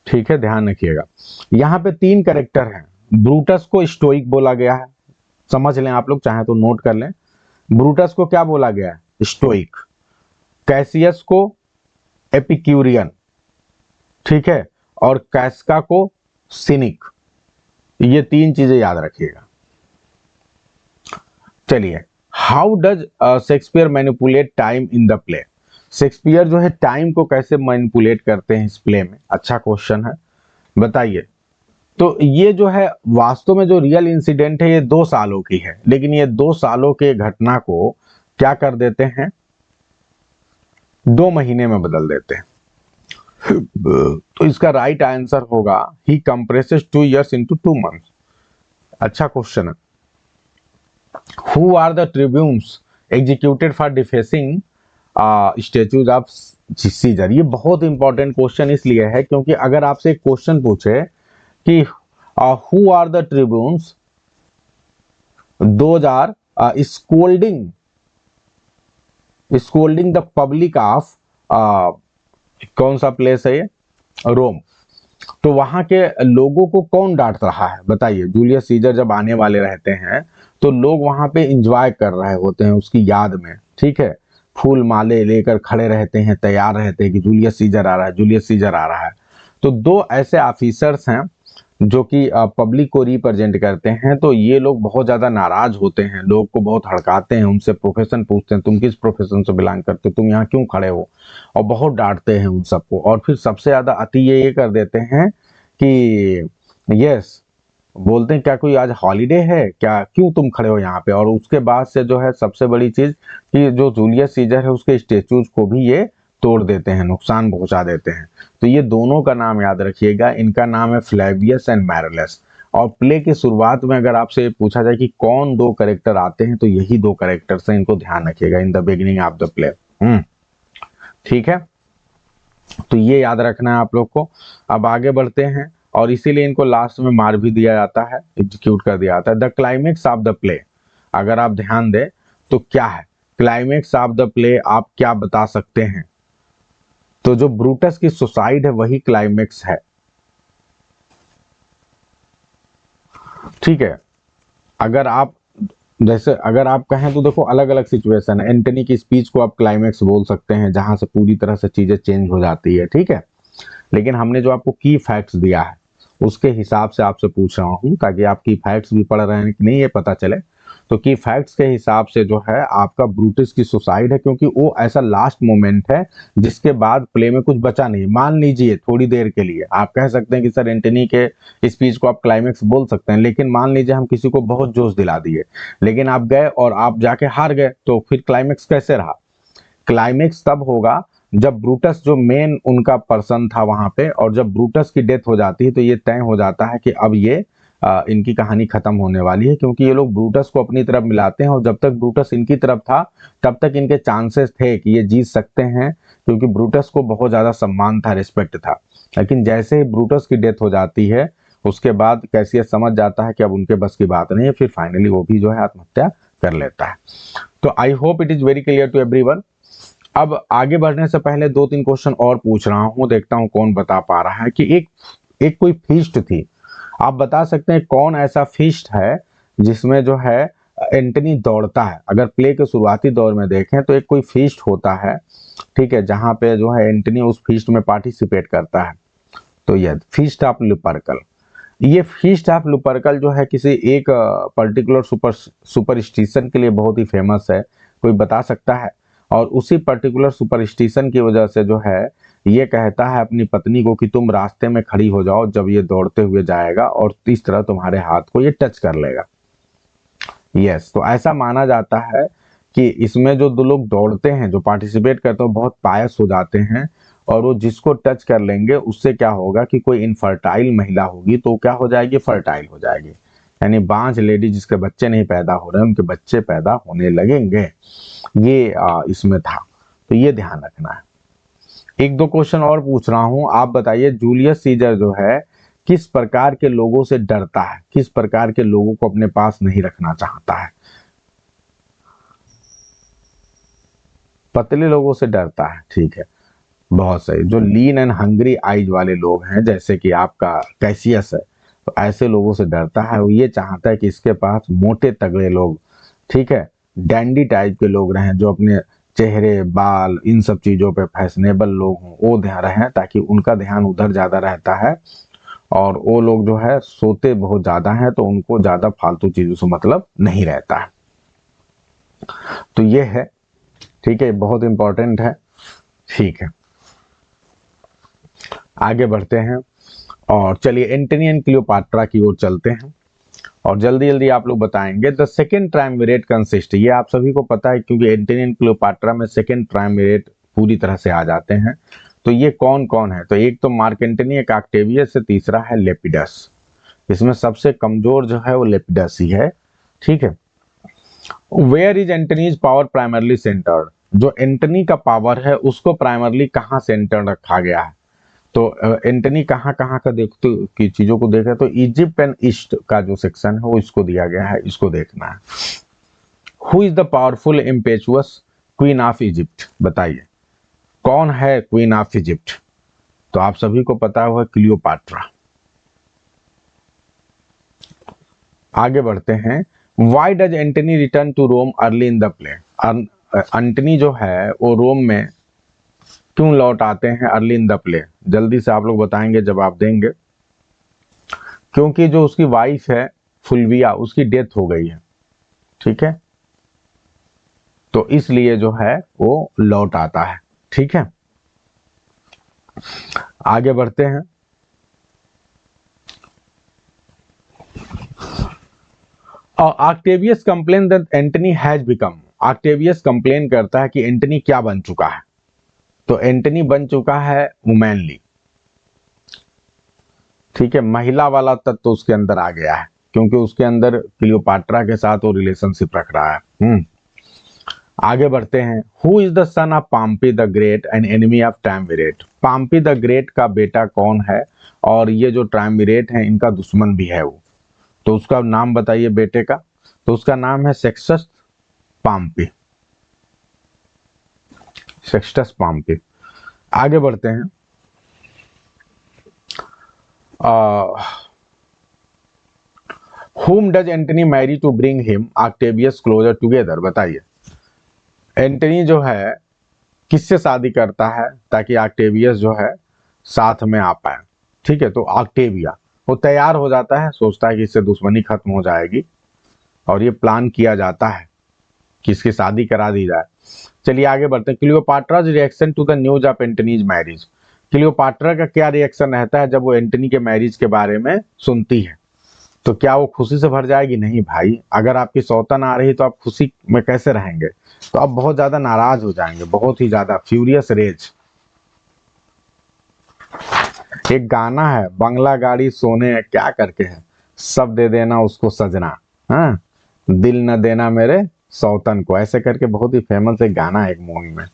ठीक है, ध्यान रखिएगा। यहां पे 3 कैरेक्टर हैं। ब्रूटस को स्टोइक बोला गया है, समझ लें आप लोग, चाहे तो नोट कर लें। ब्रूटस को क्या बोला गया है, स्टोइक। कैसियस को एपिक्यूरियन, ठीक है, और कैस्का को सिनिक। ये 3 चीजें याद रखिएगा। चलिए, how does Shakespeare manipulate time in the play. Shakespeare जो है टाइम को कैसे मैनिपुलेट करते हैं इस प्ले में, अच्छा क्वेश्चन है, बताइए। तो ये जो है वास्तव में जो रियल इंसिडेंट है ये 2 सालों की है, लेकिन ये 2 सालों के घटना को क्या कर देते हैं, 2 महीने में बदल देते हैं। तो इसका राइट आंसर होगा he compresses 2 years into 2 months। अच्छा क्वेश्चन है। Who are the tribunes executed for defacing statues of Caesar. ये बहुत इंपॉर्टेंट क्वेश्चन इसलिए है क्योंकि अगर आपसे एक क्वेश्चन पूछे कि who are the tribunes those are scolding the public of कौन सा प्लेस है ये, रोम। तो वहां के लोगों को कौन डांट रहा है, बताइए। जूलियस सीजर जब आने वाले रहते हैं तो लोग वहां पे एंजॉय कर रहे होते हैं उसकी याद में, ठीक है, फूल माले लेकर खड़े रहते हैं, तैयार रहते हैं कि जूलियस सीजर आ रहा है, जूलियस सीजर आ रहा है। तो 2 ऐसे ऑफिसर्स हैं जो कि पब्लिक को रिप्रेजेंट करते हैं, तो ये लोग बहुत ज्यादा नाराज होते हैं, लोग को बहुत हड़काते हैं, उनसे प्रोफेशन पूछते हैं, तुम किस प्रोफेशन से बिलोंग करते हो, तुम यहाँ क्यों खड़े हो, और बहुत डांटते हैं उन सबको। और फिर सबसे ज्यादा अति ये कर देते हैं कि यस, बोलते हैं क्या कोई आज हॉलीडे है क्या, क्यों तुम खड़े हो यहाँ पे। और उसके बाद से जो है सबसे बड़ी चीज कि जो जूलियस सीजर है उसके स्टेच्यूज को भी ये तोड़ देते हैं, नुकसान पहुंचा देते हैं। तो ये दोनों का नाम याद रखिएगा, इनका नाम है फ्लेवियस एंड मैरलेस। और प्ले की शुरुआत में अगर आपसे पूछा जाए कि कौन 2 कैरेक्टर आते हैं तो यही 2 कैरेक्टर्स हैं, इनको ध्यान रखिएगा in the beginning of the play. ठीक है, तो ये याद रखना है आप लोग को। अब आगे बढ़ते हैं, और इसीलिए इनको लास्ट में मार भी दिया जाता है, एग्जीक्यूट कर दिया जाता है। The climax of the play, अगर आप ध्यान दें तो क्या है क्लाइमेक्स ऑफ द प्ले, आप क्या बता सकते हैं। तो जो ब्रूटस की सुसाइड है वही क्लाइमेक्स है, ठीक है। अगर आप कहें तो देखो अलग अलग सिचुएशन है। एंटनी की स्पीच को आप क्लाइमेक्स बोल सकते हैं जहां से पूरी तरह से चीजें चेंज हो जाती है, ठीक है। लेकिन हमने जो आपको की फैक्ट्स दिया है उसके हिसाब से आपसे पूछ रहा हूं, ताकि आप की फैक्ट्स भी पढ़ रहे हैं कि नहीं ये पता चले। तो की फैक्ट्स के हिसाब से जो है आपका ब्रूटस की सुसाइड है, क्योंकि वो ऐसा लास्ट मोमेंट है जिसके बाद प्ले में कुछ बचा नहीं। मान लीजिए थोड़ी देर के लिए आप कह सकते हैं कि सर एंटनी के स्पीच को आप क्लाइमेक्स बोल सकते हैं, लेकिन मान लीजिए हम किसी को बहुत जोश दिला दिए, लेकिन आप गए और आप जाके हार गए, तो फिर क्लाइमेक्स कैसे रहा। क्लाइमेक्स तब होगा जब ब्रूटस जो मेन उनका पर्सन था वहां पे, और जब ब्रूटस की डेथ हो जाती है तो ये तय हो जाता है कि अब ये इनकी कहानी खत्म होने वाली है, क्योंकि ये लोग ब्रूटस को अपनी तरफ मिलाते हैं, और जब तक ब्रूटस इनकी तरफ था तब तक इनके चांसेस थे कि ये जीत सकते हैं, क्योंकि ब्रूटस को बहुत ज्यादा सम्मान था, रिस्पेक्ट था। लेकिन जैसे ही ब्रूटस की डेथ हो जाती है उसके बाद कैसियस समझ जाता है कि अब उनके बस की बात नहीं है, फिर फाइनली वो भी जो है आत्महत्या कर लेता है। तो I hope it is very clear to everyone. अब आगे बढ़ने से पहले 2-3 क्वेश्चन और पूछ रहा हूं, देखता हूं कौन बता पा रहा है। कि एक कोई फीस्ट थी, आप बता सकते हैं कौन ऐसा फीस्ट है जिसमें जो है एंटनी दौड़ता है। अगर प्ले के शुरुआती दौर में देखें तो एक कोई फीस्ट होता है, ठीक है, जहां पे जो है एंटनी उस फीस्ट में पार्टिसिपेट करता है। तो यह फीस्ट ऑफ लुपर्कल। ये फीस्ट ऑफ लुपर्कल जो है किसी एक पर्टिकुलर सुपरस्टिशन के लिए बहुत ही फेमस है, कोई बता सकता है। और उसी पर्टिकुलर सुपरस्टिशन की वजह से जो है ये कहता है अपनी पत्नी को कि तुम रास्ते में खड़ी हो जाओ जब ये दौड़ते हुए जाएगा और इस तरह तुम्हारे हाथ को ये टच कर लेगा। यस, तो ऐसा माना जाता है कि इसमें जो दो लोग दौड़ते हैं, जो पार्टिसिपेट करते हैं, बहुत पायस हो जाते हैं और वो जिसको टच कर लेंगे उससे क्या होगा कि कोई इनफर्टाइल महिला होगी तो क्या हो जाएगी, फर्टाइल हो जाएगी, यानी बांझ लेडी जिसके बच्चे नहीं पैदा हो रहे हैं उनके बच्चे पैदा होने लगेंगे। ये इसमें था, तो ये ध्यान रखना है। एक दो क्वेश्चन और पूछ रहा हूं, आप बताइए जूलियस सीजर जो है किस प्रकार के लोगों से डरता है, किस प्रकार के लोगों को अपने पास नहीं रखना चाहता है? पतले लोगों से डरता है, ठीक है, बहुत सही। जो लीन एंड हंग्री आइज वाले लोग हैं जैसे कि आपका कैसियस है, तो ऐसे लोगों से डरता है। वो ये चाहता है कि इसके पास मोटे तगड़े लोग, ठीक है, डैंडी टाइप के लोग रहें, जो अपने चेहरे बाल इन सब चीजों पे फैशनेबल लोग हों, वो ध्यान रहें, ताकि उनका ध्यान उधर ज्यादा रहता है। और वो लोग जो है सोते बहुत ज्यादा हैं तो उनको ज्यादा फालतू चीजों से मतलब नहीं रहता है। तो ये है, ठीक है, बहुत इंपॉर्टेंट है। ठीक है, आगे बढ़ते हैं और चलिए एंटनी एंड क्लियोपाट्रा की ओर चलते हैं और जल्दी जल्दी आप लोग बताएंगे। द सेकेंड ट्रायमविरेट कंसिस्ट, ये आप सभी को पता है क्योंकि एंटनी एंड क्लियोपाट्रा में सेकेंड ट्रायमविरेट पूरी तरह से आ जाते हैं। तो ये कौन कौन है? तो एक तो मार्क एंटनी, एक ऑक्टेवियस से, तीसरा है लेपिडस। इसमें सबसे कमजोर जो है वो लेपिडस ही है, ठीक है। Where is Antony's power primarily centered, जो एंटनी का पावर है उसको प्राइमरली कहाँ सेंटर रखा गया है? तो एंटनी कहाँ कहाँ का देखते की चीजों को देख रहे, तो इजिप्ट एंड ईस्ट का जो सेक्शन है वो इसको दिया गया है, इसको देखना है। Who is the powerful impetuous queen of Egypt, बताइए कौन है क्वीन ऑफ इजिप्ट? तो आप सभी को पता हुआ क्लियोपाट्रा। आगे बढ़ते हैं। Why does Antony return to Rome early in the play, Antony जो है वो रोम में क्यों लौट आते हैं अर्ली इन द प्ले? जल्दी से आप लोग बताएंगे, जवाब देंगे। क्योंकि जो उसकी वाइफ है फुलविया, उसकी डेथ हो गई है, ठीक है, तो इसलिए जो है वो लौट आता है, ठीक है। आगे बढ़ते हैं। Octavius complain that Antony has become, Octavius complain करता है कि एंटनी क्या बन चुका है? तो एंटनी बन चुका है वुमेनली, ठीक है, महिला वाला तत्व तो उसके अंदर आ गया है क्योंकि उसके अंदर क्लियोपाट्रा के साथ वो रिलेशनशिप रख रहा है। आगे बढ़ते हैं। Who is the son of Pompey the great and enemy of triumvirate, Pompey the great का बेटा कौन है और ये जो ट्रायमविरेट है इनका दुश्मन भी है वो? तो उसका नाम बताइए बेटे का। तो उसका नाम है सेक्सटस पाम्पी, सेक्सटस पाम्पी। आगे बढ़ते हैं। whom does Antony marry to bring him Octavius closer together, बताइए एंटनी जो है किससे शादी करता है ताकि ऑक्टेवियस जो है साथ में आ पाए? ठीक है, तो ऑक्टेविया, वो तैयार हो जाता है, सोचता है कि इससे दुश्मनी खत्म हो जाएगी और ये प्लान किया जाता है कि इसकी शादी करा दी जाए। चलिए आगे बढ़ते हैं। Cleopatra's reaction to the news of Antony's marriage, Cleopatra का क्या रिएक्शन रहता है जब वो एंटनी के मैरिज के बारे में सुनती है? तो क्या वो खुशी से भर जाएगी? नहीं भाई, अगर आपकी सौतन आ रही तो आप खुशी में कैसे रहेंगे? तो आप बहुत ज्यादा नाराज हो जाएंगे, बहुत ही ज्यादा फ्यूरियस रेज। एक गाना है, बंगला गाड़ी सोने क्या करके है, सब दे देना उसको सजना, हाँ, दिल न देना मेरे सौतन को, ऐसे करके बहुत ही फेमस एक गाना है एक मूवी में,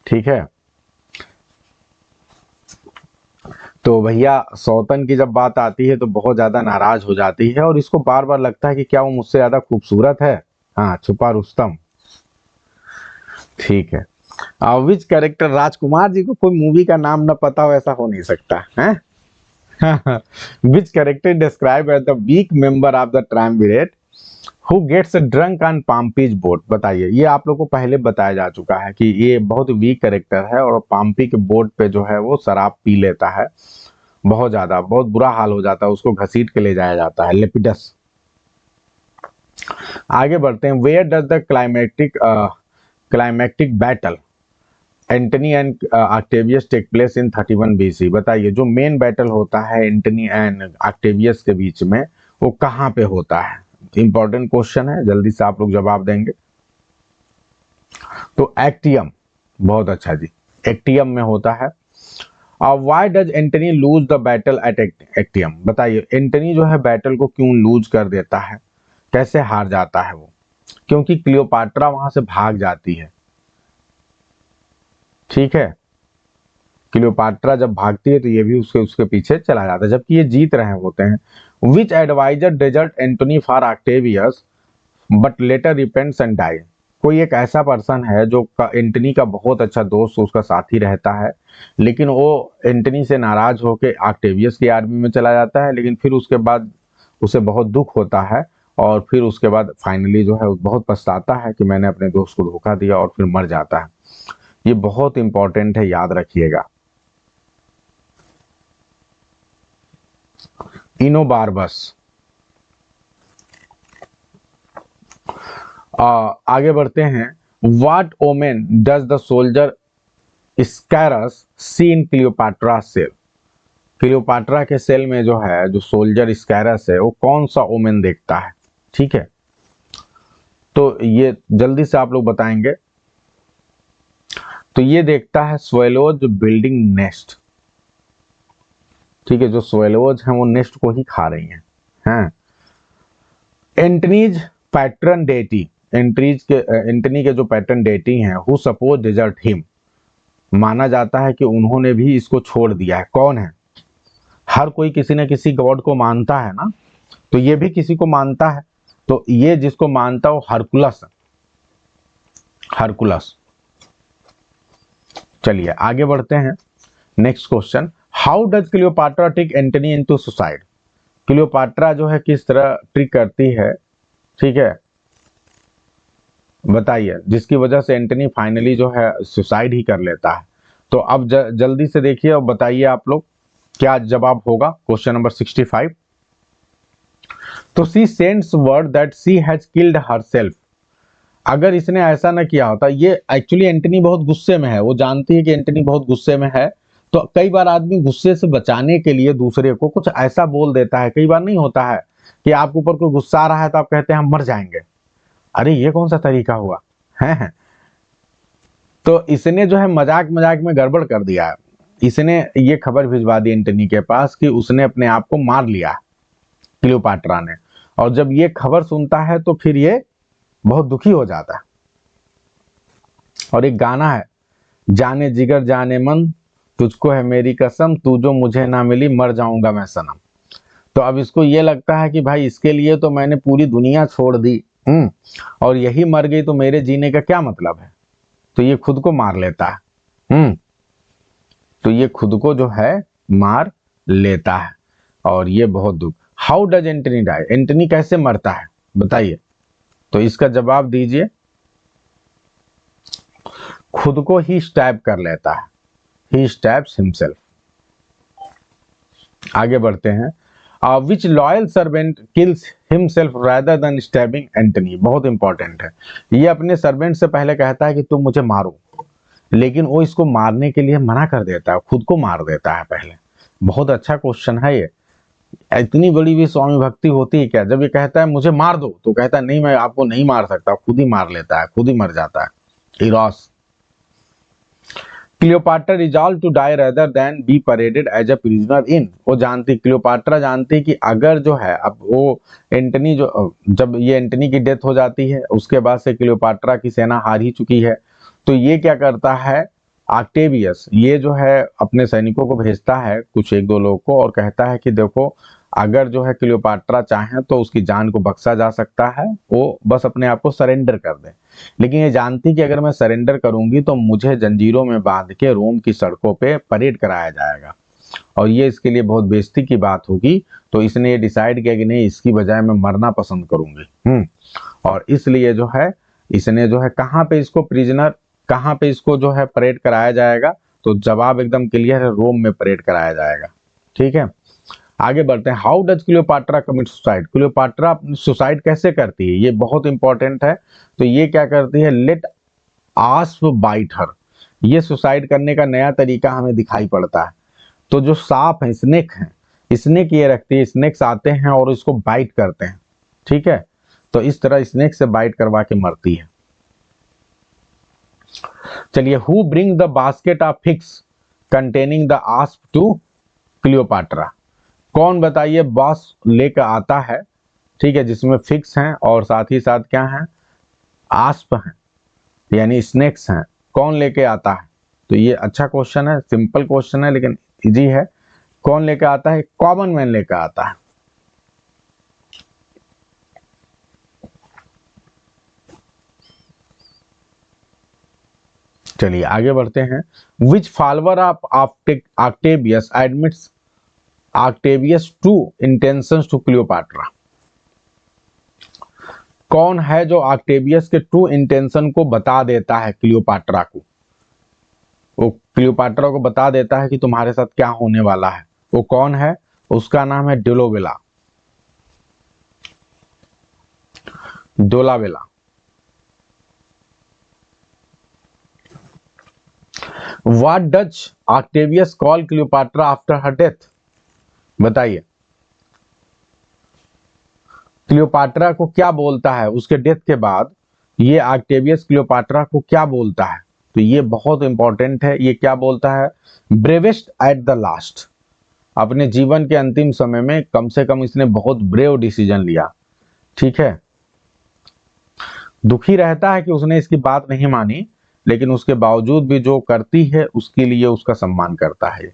ठीक है। तो भैया सौतन की जब बात आती है तो बहुत ज्यादा नाराज हो जाती है और इसको बार बार लगता है कि क्या वो मुझसे ज्यादा खूबसूरत है? हाँ, छुपा रुस्तम, ठीक है। विच कैरेक्टर, राजकुमार जी को कोई मूवी का नाम न पता हो ऐसा हो नहीं सकता है। Which character describe as the weak member of the triumvirate who gets drunk on Pompey's boat, बताइए। ये आप लोग को पहले बताया जा चुका है कि ये बहुत वीक कैरेक्टर है और पाम्पी के बोट पे जो है वो शराब पी लेता है, बहुत ज्यादा, बहुत बुरा हाल हो जाता है, उसको घसीट के ले जाया जाता है, लेपिडस। आगे बढ़ते हैं। Where does the climatic climactic battle Antony and Octavius take place in 31 BC। बताइए जो मेन बैटल होता है एंटनी एंड ऑक्टेवियस के बीच में वो कहाँ पे होता है? इंपॉर्टेंट क्वेश्चन है, जल्दी से आप लोग जवाब देंगे। तो एक्टियम, बहुत अच्छा जी, एक्टियम में होता है। Why does Antony lose the battle at Actium? बताइए एंटनी जो है बैटल को क्यों लूज कर देता है, कैसे हार जाता है वो? क्योंकि क्लियोपाट्रा वहां से भाग जाती है। ठीक है, क्लियोपाट्रा जब भागती है तो ये भी उसके उसके पीछे चला जाता है, जबकि ये जीत रहे होते हैं। Which adviser desert Antony for Octavius but later repents and die? कोई एक ऐसा पर्सन है जो एंटनी का बहुत अच्छा दोस्त, उसका साथी रहता है, लेकिन वो एंटनी से नाराज होकर ऑक्टेवियस की आर्मी में चला जाता है, लेकिन फिर उसके बाद उसे बहुत दुख होता है और फिर उसके बाद फाइनली जो है बहुत पछताता है कि मैंने अपने दोस्त को धोखा दिया और फिर मर जाता है। ये बहुत इंपॉर्टेंट है, याद रखिएगा। इनोबार्बस। आगे बढ़ते हैं। What omen does the soldier Scarus see in Cleopatra cell? Cleopatra के सेल में जो है, जो सोल्जर स्कैरस है, वो कौन सा ओमेन देखता है? ठीक है, तो ये जल्दी से आप लोग बताएंगे। तो ये देखता है स्वेलोज बिल्डिंग नेस्ट। ठीक है, जो स्वेलोज हैं वो नेस्ट को ही खा रही हैं। एंटनीज पैटर्न डेटी, एंटनी के जो पैटर्न डेटी हैं, हु सपोज डिजर्ट हिम, माना जाता है कि उन्होंने भी इसको छोड़ दिया है। कौन है? हर कोई किसी न किसी गॉड को मानता है ना, तो ये भी किसी को मानता है। तो ये जिसको मानता है वो हरकुलस। हरकुलस। चलिए आगे बढ़ते हैं। Next question, how does Cleopatra take Antony into suicide? Cleopatra जो है किस तरह ट्रिक करती है, ठीक है, बताइए, जिसकी वजह से एंटनी फाइनली जो है सुसाइड ही कर लेता है। तो अब जल्दी से देखिए और बताइए आप लोग क्या जवाब होगा। Question number 65। तो she sends word that she has killed herself. अगर इसने ऐसा ना किया होता, ये एक्चुअली एंटनी बहुत गुस्से में है, वो जानती है कि एंटनी बहुत गुस्से में है, तो कई बार आदमी गुस्से से बचाने के लिए दूसरे को कुछ ऐसा बोल देता है। कई बार नहीं होता है कि आपके ऊपर कोई गुस्सा आ रहा है तो आप कहते हैं हम मर जाएंगे। अरे ये कौन सा तरीका हुआ है? तो इसने जो है मजाक मजाक में गड़बड़ कर दिया है। इसने ये खबर भिजवा दी एंटनी के पास कि उसने अपने आप को मार लिया, क्लियोपाट्रा ने। और जब ये खबर सुनता है तो फिर ये बहुत दुखी हो जाता है। और एक गाना है, जाने जिगर जाने मन तुझको है मेरी कसम, तू जो मुझे ना मिली मर जाऊंगा मैं सनम। तो अब इसको ये लगता है कि भाई इसके लिए तो मैंने पूरी दुनिया छोड़ दी, और यही मर गई तो मेरे जीने का क्या मतलब है? तो ये खुद को मार लेता है। तो ये खुद को जो है मार लेता है और ये बहुत दुख। How does Antony die? Antony कैसे मरता है बताइए? तो इसका जवाब दीजिए। खुद को ही स्टैब कर लेता है, ही स्टैब्स हिमसेल्फ। आगे बढ़ते हैं। Which loyal servant kills himself rather than stabbing Antony? बहुत इंपॉर्टेंट है। ये अपने सर्वेंट से पहले कहता है कि तुम मुझे मारो, लेकिन वो इसको मारने के लिए मना कर देता है, खुद को मार देता है पहले। बहुत अच्छा क्वेश्चन है ये। इतनी बड़ी भी स्वामी भक्ति होती है क्या? जब ये कहता है मुझे मार दो तो कहता है नहीं मैं आपको नहीं मार सकता, खुद ही मार लेता है, खुद ही मर जाता है। Eros. Cleopatra resolve to die rather than be paraded as a prisoner in. वो जानती, क्लियोपाट्रा जानती कि अगर जो है, अब वो एंटनी जो, जब ये एंटनी की डेथ हो जाती है उसके बाद से क्लियोपाट्रा की सेना हार ही चुकी है, तो ये क्या करता है, ऑक्टेवियस ये जो है अपने सैनिकों को भेजता है, कुछ एक दो लोगों को, और कहता है कि देखो अगर जो है क्लियोपाट्रा चाहे तो उसकी जान को बख्शा जा सकता है, वो बस अपने आप को सरेंडर कर दे। लेकिन ये जानती कि अगर मैं सरेंडर करूंगी तो मुझे जंजीरों में बांध के रोम की सड़कों पे परेड कराया जाएगा और ये इसके लिए बहुत बेइज्जती की बात होगी। तो इसने ये डिसाइड किया कि नहीं, इसकी बजाय मैं मरना पसंद करूंगी। और इसलिए जो है इसने जो है कहाँ पे इसको प्रिजनर, कहाँ पे इसको जो है परेड कराया जाएगा? तो जवाब एकदम क्लियर है, रोम में परेड कराया जाएगा। ठीक है, आगे बढ़ते हैं। How does Cleopatra commit suicide? Cleopatra suicide कैसे करती है? ये बहुत इंपॉर्टेंट है। तो ये क्या करती है, लेट आस्प बाइट हर, ये सुसाइड करने का नया तरीका हमें दिखाई पड़ता है। तो जो सांप है, स्नेक है, स्नेक ये रखती है, स्नेक्स आते हैं और इसको बाइट करते हैं, ठीक है। तो इस तरह स्नेक से बाइट करवा के मरती है। चलिए, who bring the basket of figs containing the asp to Cleopatra, कौन बताइए बॉस लेकर आता है, ठीक है, जिसमें फिक्स हैं और साथ ही साथ क्या है, आस्प हैं यानी स्नेक्स हैं, कौन लेके आता है। तो ये अच्छा क्वेश्चन है, सिंपल क्वेश्चन है लेकिन इजी है। कौन लेके आता है, कॉमन मैन लेकर आता है। चलिए आगे बढ़ते हैं। Which follower of Octavius admits Octavius true intentions to Cleopatra, कौन है जो ऑक्टेवियस के ट्रू इंटेंशन को बता देता है क्लियोपाट्रा को, वो क्लियोपाट्रा को बता देता है कि तुम्हारे साथ क्या होने वाला है। वो कौन है, उसका नाम है Dolabella. Dolabella. What does Octavius call Cleopatra after her death, बताइए क्लियोपाट्रा को क्या बोलता है उसके डेथ के बाद, ये ऑक्टेवियस क्लियोपाट्रा को क्या बोलता है। तो ये बहुत इंपॉर्टेंट है। ये क्या बोलता है, ब्रेवेस्ट एट द लास्ट, अपने जीवन के अंतिम समय में कम से कम इसने बहुत ब्रेव डिसीजन लिया, ठीक है। दुखी रहता है कि उसने इसकी बात नहीं मानी, लेकिन उसके बावजूद भी जो करती है उसके लिए उसका सम्मान करता है।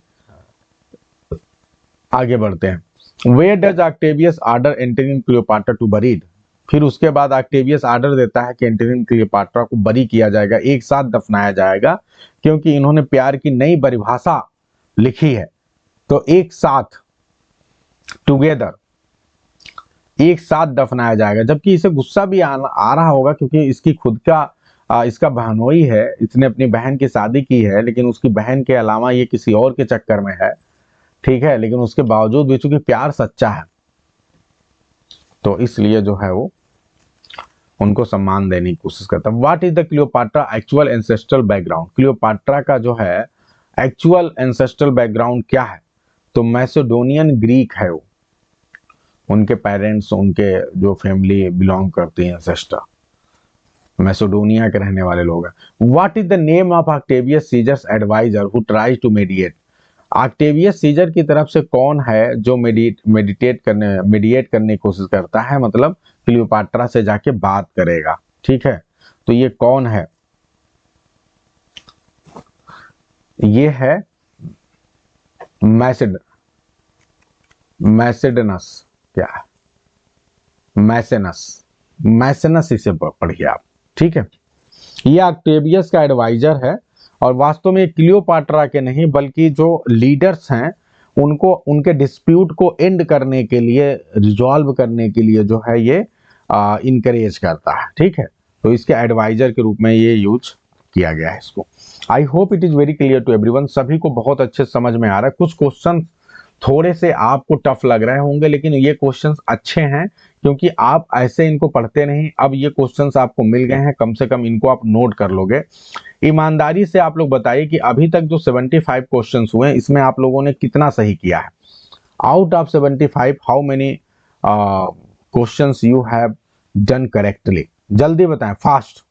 आगे बढ़ते हैं। Where does Octavius order entering Cleopatra to buried, फिर उसके बाद ऑक्टेवियस ऑर्डर देता है कि एंटरिन क्लियोपाट्रा को बरी किया जाएगा, एक साथ दफनाया जाएगा, क्योंकि इन्होंने प्यार की नई परिभाषा लिखी है। तो एक साथ, टुगेदर, एक साथ दफनाया जाएगा। जबकि इसे गुस्सा भी आ रहा होगा, क्योंकि इसकी खुद का इसका बहनोई है, इसने अपनी बहन की शादी की है, लेकिन उसकी बहन के अलावा ये किसी और के चक्कर में है, ठीक है। लेकिन उसके बावजूद भी चूंकि प्यार सच्चा है, तो इसलिए जो है वो उनको सम्मान देने की कोशिश करता है। What is the Cleopatra actual ancestral background, Cleopatra का जो है एक्चुअल एंसेस्ट्रल बैकग्राउंड क्या है। तो मैसेडोनियन ग्रीक है वो, उनके पेरेंट्स, उनके जो फैमिली बिलोंग करती है एंसेस्टर, मैसेडोनिया के रहने वाले लोग हैं। What is the name of Octavius Caesar's adviser who tries to mediate, Octavius Caesar की तरफ से कौन है जो मेडिएट करने की कोशिश करता है, मतलब क्लियोपाट्रा से जाके बात करेगा, ठीक है। तो ये कौन है, ये है मैसेडनस, क्या है, मैसेनस इसे पढ़िए आप, ठीक है। ये ऑक्टेवियस का एडवाइजर है, और वास्तव में क्लियोपाट्रा के नहीं बल्कि जो लीडर्स हैं उनको, उनके डिस्प्यूट को एंड करने के लिए, रिजॉल्व करने के लिए जो है ये इनकरेज करता है, ठीक है। तो इसके एडवाइजर के रूप में ये यूज किया गया है इसको। I hope it is very clear to everyone, सभी को बहुत अच्छे समझ में आ रहा है। कुछ क्वेश्चन थोड़े से आपको टफ लग रहे होंगे, लेकिन ये क्वेश्चंस अच्छे हैं, क्योंकि आप ऐसे इनको पढ़ते नहीं। अब ये क्वेश्चंस आपको मिल गए हैं, कम से कम इनको आप नोट कर लोगे। ईमानदारी से आप लोग बताइए कि अभी तक जो 75 क्वेश्चंस हुए, इसमें आप लोगों ने कितना सही किया है। Out of 75 how many questions you have done correctly, जल्दी बताएं, फास्ट,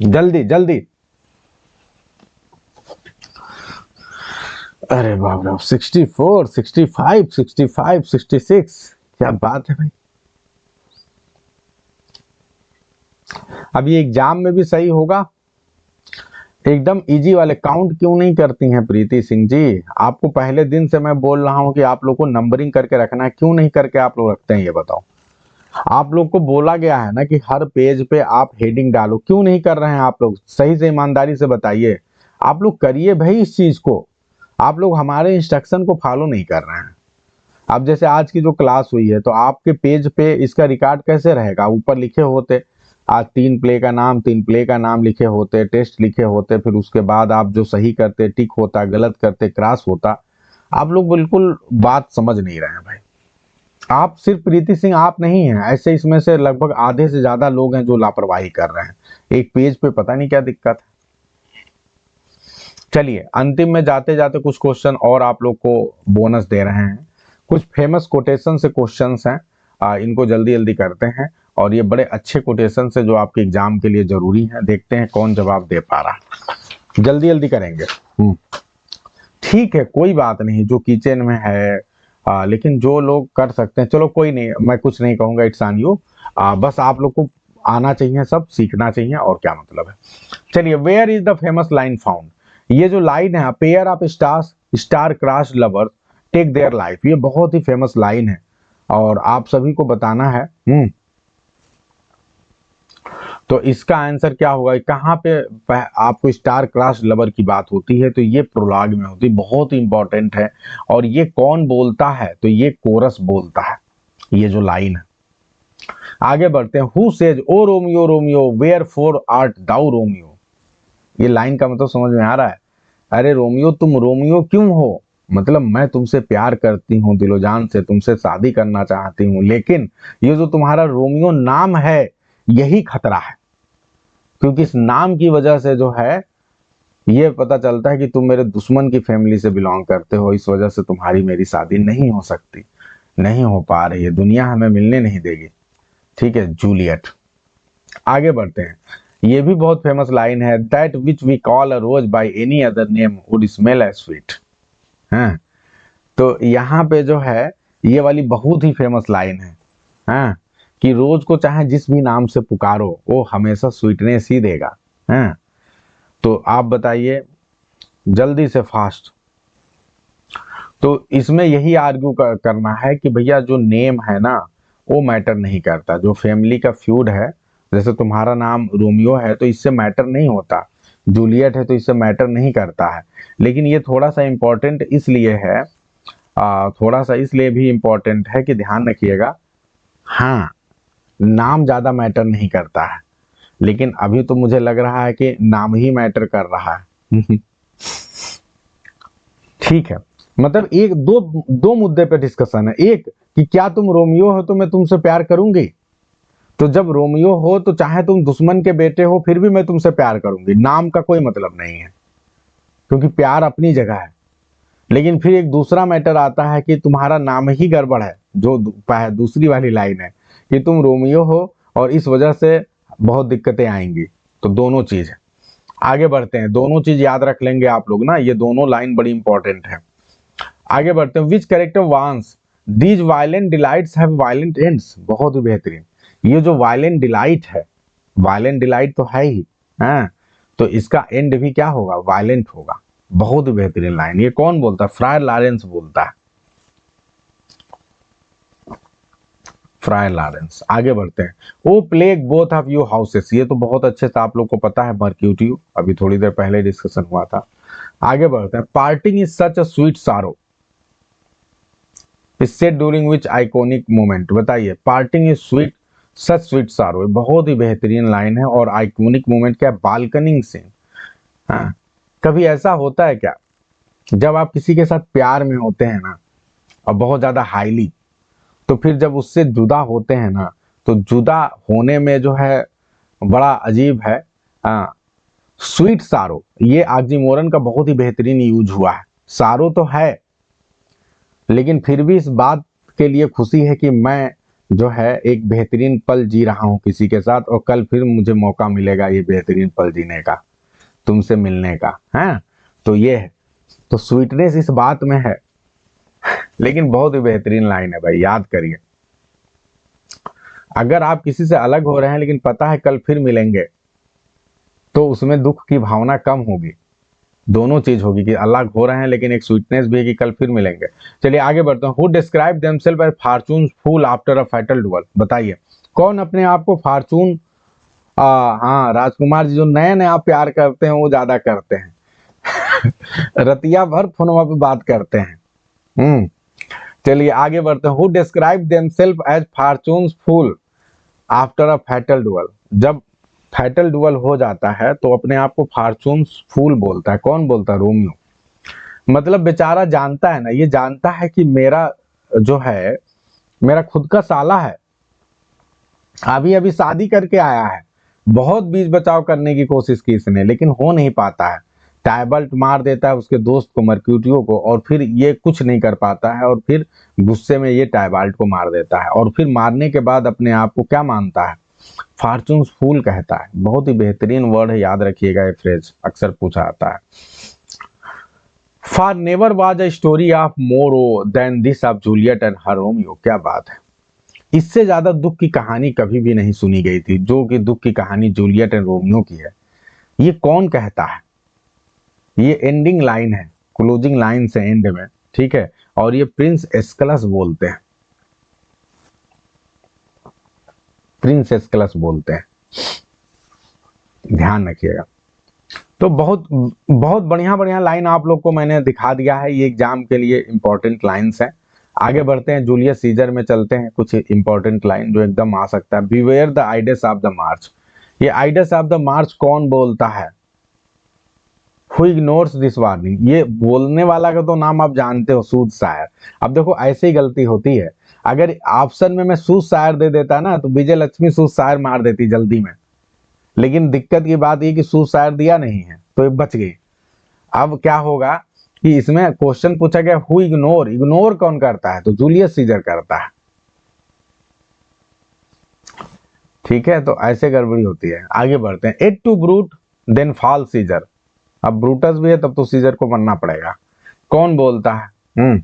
जल्दी जल्दी। अरे बाप रे, 64, 65, 65, 66, क्या बात है भाई। अब ये एग्जाम में भी सही होगा। एकदम इजी वाले काउंट क्यों नहीं करती हैं प्रीति सिंह जी, आपको पहले दिन से मैं बोल रहा हूं कि आप लोग को नंबरिंग करके रखना है, क्यों नहीं करके आप लोग रखते हैं, ये बताओ। आप लोग को बोला गया है ना कि हर पेज पे आप हेडिंग डालो, क्यों नहीं कर रहे हैं आप लोग, सही से ईमानदारी से बताइए। आप लोग करिए भाई इस चीज को, आप लोग हमारे इंस्ट्रक्शन को फॉलो नहीं कर रहे हैं। अब जैसे आज की जो क्लास हुई है, तो आपके पेज पे इसका रिकॉर्ड कैसे रहेगा, ऊपर लिखे होते आज 3 प्ले का नाम, 3 प्ले का नाम लिखे होते, टेस्ट लिखे होते, फिर उसके बाद आप जो सही करते टिक होता, गलत करते क्रॉस होता। आप लोग बिल्कुल बात समझ नहीं रहे हैं भाई। आप सिर्फ प्रीति सिंह आप नहीं हैं, ऐसे इसमें से लगभग आधे से ज्यादा लोग हैं जो लापरवाही कर रहे हैं। एक पेज पे पता नहीं क्या दिक्कत है। चलिए अंतिम में जाते जाते कुछ क्वेश्चन और आप लोग को बोनस दे रहे हैं। कुछ फेमस कोटेशन से क्वेश्चंस हैं, इनको जल्दी जल्दी करते हैं, और ये बड़े अच्छे कोटेशन से जो आपके एग्जाम के लिए जरूरी हैं। देखते हैं कौन जवाब दे पा रहा, जल्दी जल्दी करेंगे। ठीक है कोई बात नहीं, जो किचन में है लेकिन जो लोग कर सकते हैं, चलो कोई नहीं, मैं कुछ नहीं कहूंगा, इट्स ऑन यू। बस आप लोग को आना चाहिए, सब सीखना चाहिए, और क्या मतलब है। चलिए, where is the famous line found, ये जो लाइन है, pair of stars star cross lovers take their life, ये बहुत ही फेमस लाइन है और आप सभी को बताना है। तो इसका आंसर क्या होगा, कहाँ पे आपको स्टार क्रॉस लवर की बात होती है, तो ये प्रोलॉग में होती है, बहुत इंपॉर्टेंट है। और ये कौन बोलता है, तो ये कोरस बोलता है, ये जो लाइन है। आगे बढ़ते हैं। Who says O Romeo Romeo wherefore art thou Romeo, ये लाइन का मतलब समझ में आ रहा है। अरे रोमियो तुम रोमियो क्यों हो, मतलब मैं तुमसे प्यार करती हूँ दिलो जान से, तुमसे शादी करना चाहती हूँ, लेकिन ये जो तुम्हारा रोमियो नाम है यही खतरा है, क्योंकि इस नाम की वजह से जो है ये पता चलता है कि तुम मेरे दुश्मन की फैमिली से बिलोंग करते हो, इस वजह से तुम्हारी मेरी शादी नहीं हो सकती, नहीं हो पा रही है, दुनिया हमें मिलने नहीं देगी। ठीक है, जूलियट। आगे बढ़ते हैं। ये भी बहुत फेमस लाइन है, that which we call a rose by any other name would smell as sweet. हाँ, तो यहाँ पे जो है ये वाली बहुत ही फेमस लाइन है, हाँ, कि रोज को चाहे जिस भी नाम से पुकारो वो हमेशा स्वीटनेस ही देगा। हाँ, तो आप बताइए जल्दी से, फास्ट। तो इसमें यही आर्ग्यू करना है कि भैया जो नेम है ना वो मैटर नहीं करता, जो फैमिली का फ्यूड है, जैसे तुम्हारा नाम रोमियो है तो इससे मैटर नहीं होता, जूलियट है तो इससे मैटर नहीं करता है। लेकिन ये थोड़ा सा इम्पोर्टेंट इसलिए है, थोड़ा सा इसलिए भी इम्पोर्टेंट है कि ध्यान रखिएगा। हाँ, नाम ज्यादा मैटर नहीं करता है, लेकिन अभी तो मुझे लग रहा है कि नाम ही मैटर कर रहा है। ठीक है, मतलब एक दो दो मुद्दे पे डिस्कशन है। एक कि क्या तुम रोमियो हो तो मैं तुमसे प्यार करूंगी, तो जब रोमियो हो तो चाहे तुम दुश्मन के बेटे हो फिर भी मैं तुमसे प्यार करूंगी, नाम का कोई मतलब नहीं है, क्योंकि प्यार अपनी जगह है। लेकिन फिर एक दूसरा मैटर आता है कि तुम्हारा नाम ही गड़बड़ है, जो दूसरी वाली लाइन है कि तुम रोमियो हो और इस वजह से बहुत दिक्कतें आएंगी। तो दोनों चीज है। आगे बढ़ते हैं, दोनों चीज याद रख लेंगे आप लोग ना, ये दोनों लाइन बड़ी इंपॉर्टेंट है। आगे बढ़ते हैं। विच कैरेक्टर वांस these violent delights have violent ends, बहुत ही बेहतरीन। ये जो वायलेंट डिलाइट है, वायलेंट डिलाइट तो है ही, हाँ, तो इसका एंड भी क्या होगा, वायलेंट होगा। बहुत ही बेहतरीन लाइन, ये कौन बोलता है, फ्रायर लॉरेंस बोलता है, फ्रायर लॉरेंस। आगे बढ़ते हैं। O plague both of you houses, ये तो बहुत अच्छे से आप लोग को पता है, मर्क्यूटियो, अभी थोड़ी देर पहले डिस्कशन हुआ था। आगे बढ़ते हैं। Parting is such a sweet sorrow said during which iconic moment, बताइए parting is sweet such sweet sorrow, बहुत ही बेहतरीन लाइन है। और आइकॉनिक मोमेंट क्या, बालकनिंग सीन। हाँ, कभी ऐसा होता है क्या, जब आप किसी के साथ प्यार में होते हैं ना और बहुत ज्यादा हाईली, तो फिर जब उससे जुदा होते हैं ना, तो जुदा होने में जो है बड़ा अजीब है। हाँ, स्वीट सारो, ये ऑक्सीमोरन का बहुत ही बेहतरीन यूज हुआ है। सारो तो है, लेकिन फिर भी इस बात के लिए खुशी है कि मैं जो है एक बेहतरीन पल जी रहा हूं किसी के साथ, और कल फिर मुझे मौका मिलेगा ये बेहतरीन पल जीने का, तुमसे मिलने का है। तो ये है, तो स्वीटनेस इस बात में है। लेकिन बहुत ही बेहतरीन लाइन है भाई, याद करिए। अगर आप किसी से अलग हो रहे हैं लेकिन पता है कल फिर मिलेंगे, तो उसमें दुख की भावना कम होगी। दोनों चीज होगी कि अलग हो रहे हैं लेकिन एक स्वीटनेस भी है कि कल फिर मिलेंगे। चलिए आगे बढ़ते हैं। Who describe themselves as fortune fool after a fatal duel, बताइए कौन अपने आप को फॉर्चून, हाँ राजकुमार जी, जो नए नया प्यार करते हैं वो ज्यादा करते हैं। रतिया भर फोनवा पे बात करते हैं। चलिए आगे बढ़ते हैं। Who describe themselves as fortune fool after a fatal duel, जब फैटल डुअल हो जाता है तो अपने आप को फॉर्चून फूल बोलता है, कौन बोलता है, रोमियो। मतलब बेचारा जानता है ना, ये जानता है कि मेरा जो है मेरा खुद का साला है, अभी अभी शादी करके आया है, बहुत बीच बचाव करने की कोशिश की इसने, लेकिन हो नहीं पाता है। टाइबल्ट मार देता है उसके दोस्त को, मर्क्यूटियो को, और फिर ये कुछ नहीं कर पाता है, और फिर गुस्से में ये टाइबल्ट को मार देता है, और फिर मारने के बाद अपने आप को क्या मानता है, फॉर्चून्स फूल कहता है। बहुत ही बेहतरीन वर्ड है, याद रखिएगा, ये फ्रेज अक्सर पूछा आता है। For never was a story of more woe than this of Juliet and her Romeo. क्या बात है, इससे ज्यादा दुख की कहानी कभी भी नहीं सुनी गई थी, जो कि दुख की कहानी जूलियट एंड रोमियो की है। ये कौन कहता है, ये एंडिंग लाइन है, क्लोजिंग लाइन से एंड में, ठीक है, और ये प्रिंस एस्कलस बोलते हैं, प्रिंस एस्कलस बोलते हैं, ध्यान रखिएगा। तो बहुत बहुत बढ़िया बढ़िया लाइन आप लोग को मैंने दिखा दिया है, ये एग्जाम के लिए इंपॉर्टेंट लाइंस हैं। आगे बढ़ते हैं, जूलियस सीजर में चलते हैं, कुछ इंपॉर्टेंट लाइन जो एकदम आ सकता है। Beware the आइडस of the March, ये आइडस ऑफ द मार्च कौन बोलता है, हु इग्नोर्स दिस वार्निंग, ये बोलने वाला का तो नाम आप जानते हो, सूद शायर। अब देखो ऐसे ही गलती होती है, अगर ऑप्शन में मैं सूद शायर दे देता ना तो विजय लक्ष्मी सूद शायर मार देती जल्दी में, लेकिन दिक्कत की बात ये कि सूद शायर दिया नहीं है तो ये बच गई। अब क्या होगा कि इसमें क्वेश्चन पूछा गया हु इग्नोर, इग्नोर कौन करता है, तो जूलियस सीजर करता है, ठीक है, तो ऐसे गड़बड़ी होती है। आगे बढ़ते हैं, et tu Brute then fall Caesar, अब ब्रूटस भी है तब तो सीजर को बनना पड़ेगा, कौन बोलता है,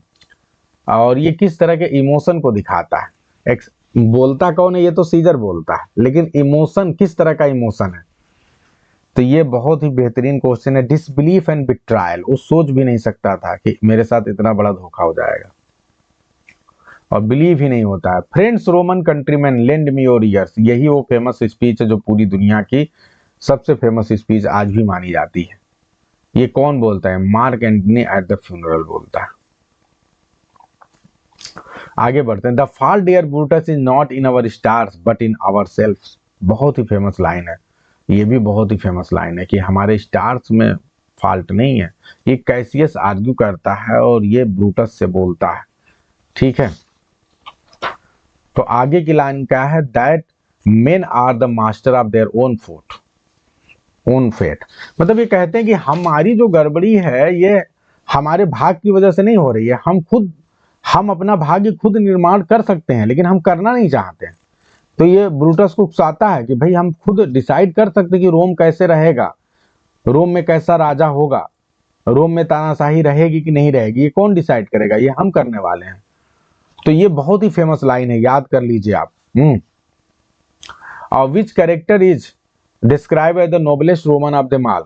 और ये किस तरह के इमोशन को दिखाता है, एक बोलता कौन है, ये तो सीजर बोलता है, लेकिन इमोशन किस तरह का इमोशन है, तो ये बहुत ही बेहतरीन क्वेश्चन है। डिसबिलीफ एंड बिट्रायल, वो सोच भी नहीं सकता था कि मेरे साथ इतना बड़ा धोखा हो जाएगा, और बिलीव ही नहीं होता है। Friends Roman countryman lend me your ears, यही वो फेमस स्पीच है जो पूरी दुनिया की सबसे फेमस स्पीच आज भी मानी जाती है। ये कौन बोलता है, Mark Antony at the funeral बोलता है। आगे बढ़ते हैं, the fault dear Brutus is not in our stars but in ourselves, बहुत ही फेमस लाइन है, ये भी बहुत ही फेमस लाइन है कि हमारे स्टार्स में फॉल्ट नहीं है, ये कैसियस आर्ग्यू करता है और ये ब्रूटस से बोलता है, ठीक है। तो आगे की लाइन क्या है, that men are the master of their own foot own fate, मतलब ये कहते हैं कि हमारी जो गड़बड़ी है ये हमारे भाग की वजह से नहीं हो रही है, हम अपना भाग्य खुद निर्माण कर सकते हैं, लेकिन हम करना नहीं चाहते हैं। तो ये ब्रूटस को उकसाता है कि भाई हम खुद डिसाइड कर सकते कि रोम कैसे रहेगा, रोम में कैसा राजा होगा, रोम में तानाशाही रहेगी कि नहीं रहेगी, ये कौन डिसाइड करेगा, ये हम करने वाले हैं। तो ये बहुत ही फेमस लाइन है, याद कर लीजिए आप। और which character is describe as the noblest Roman of them all,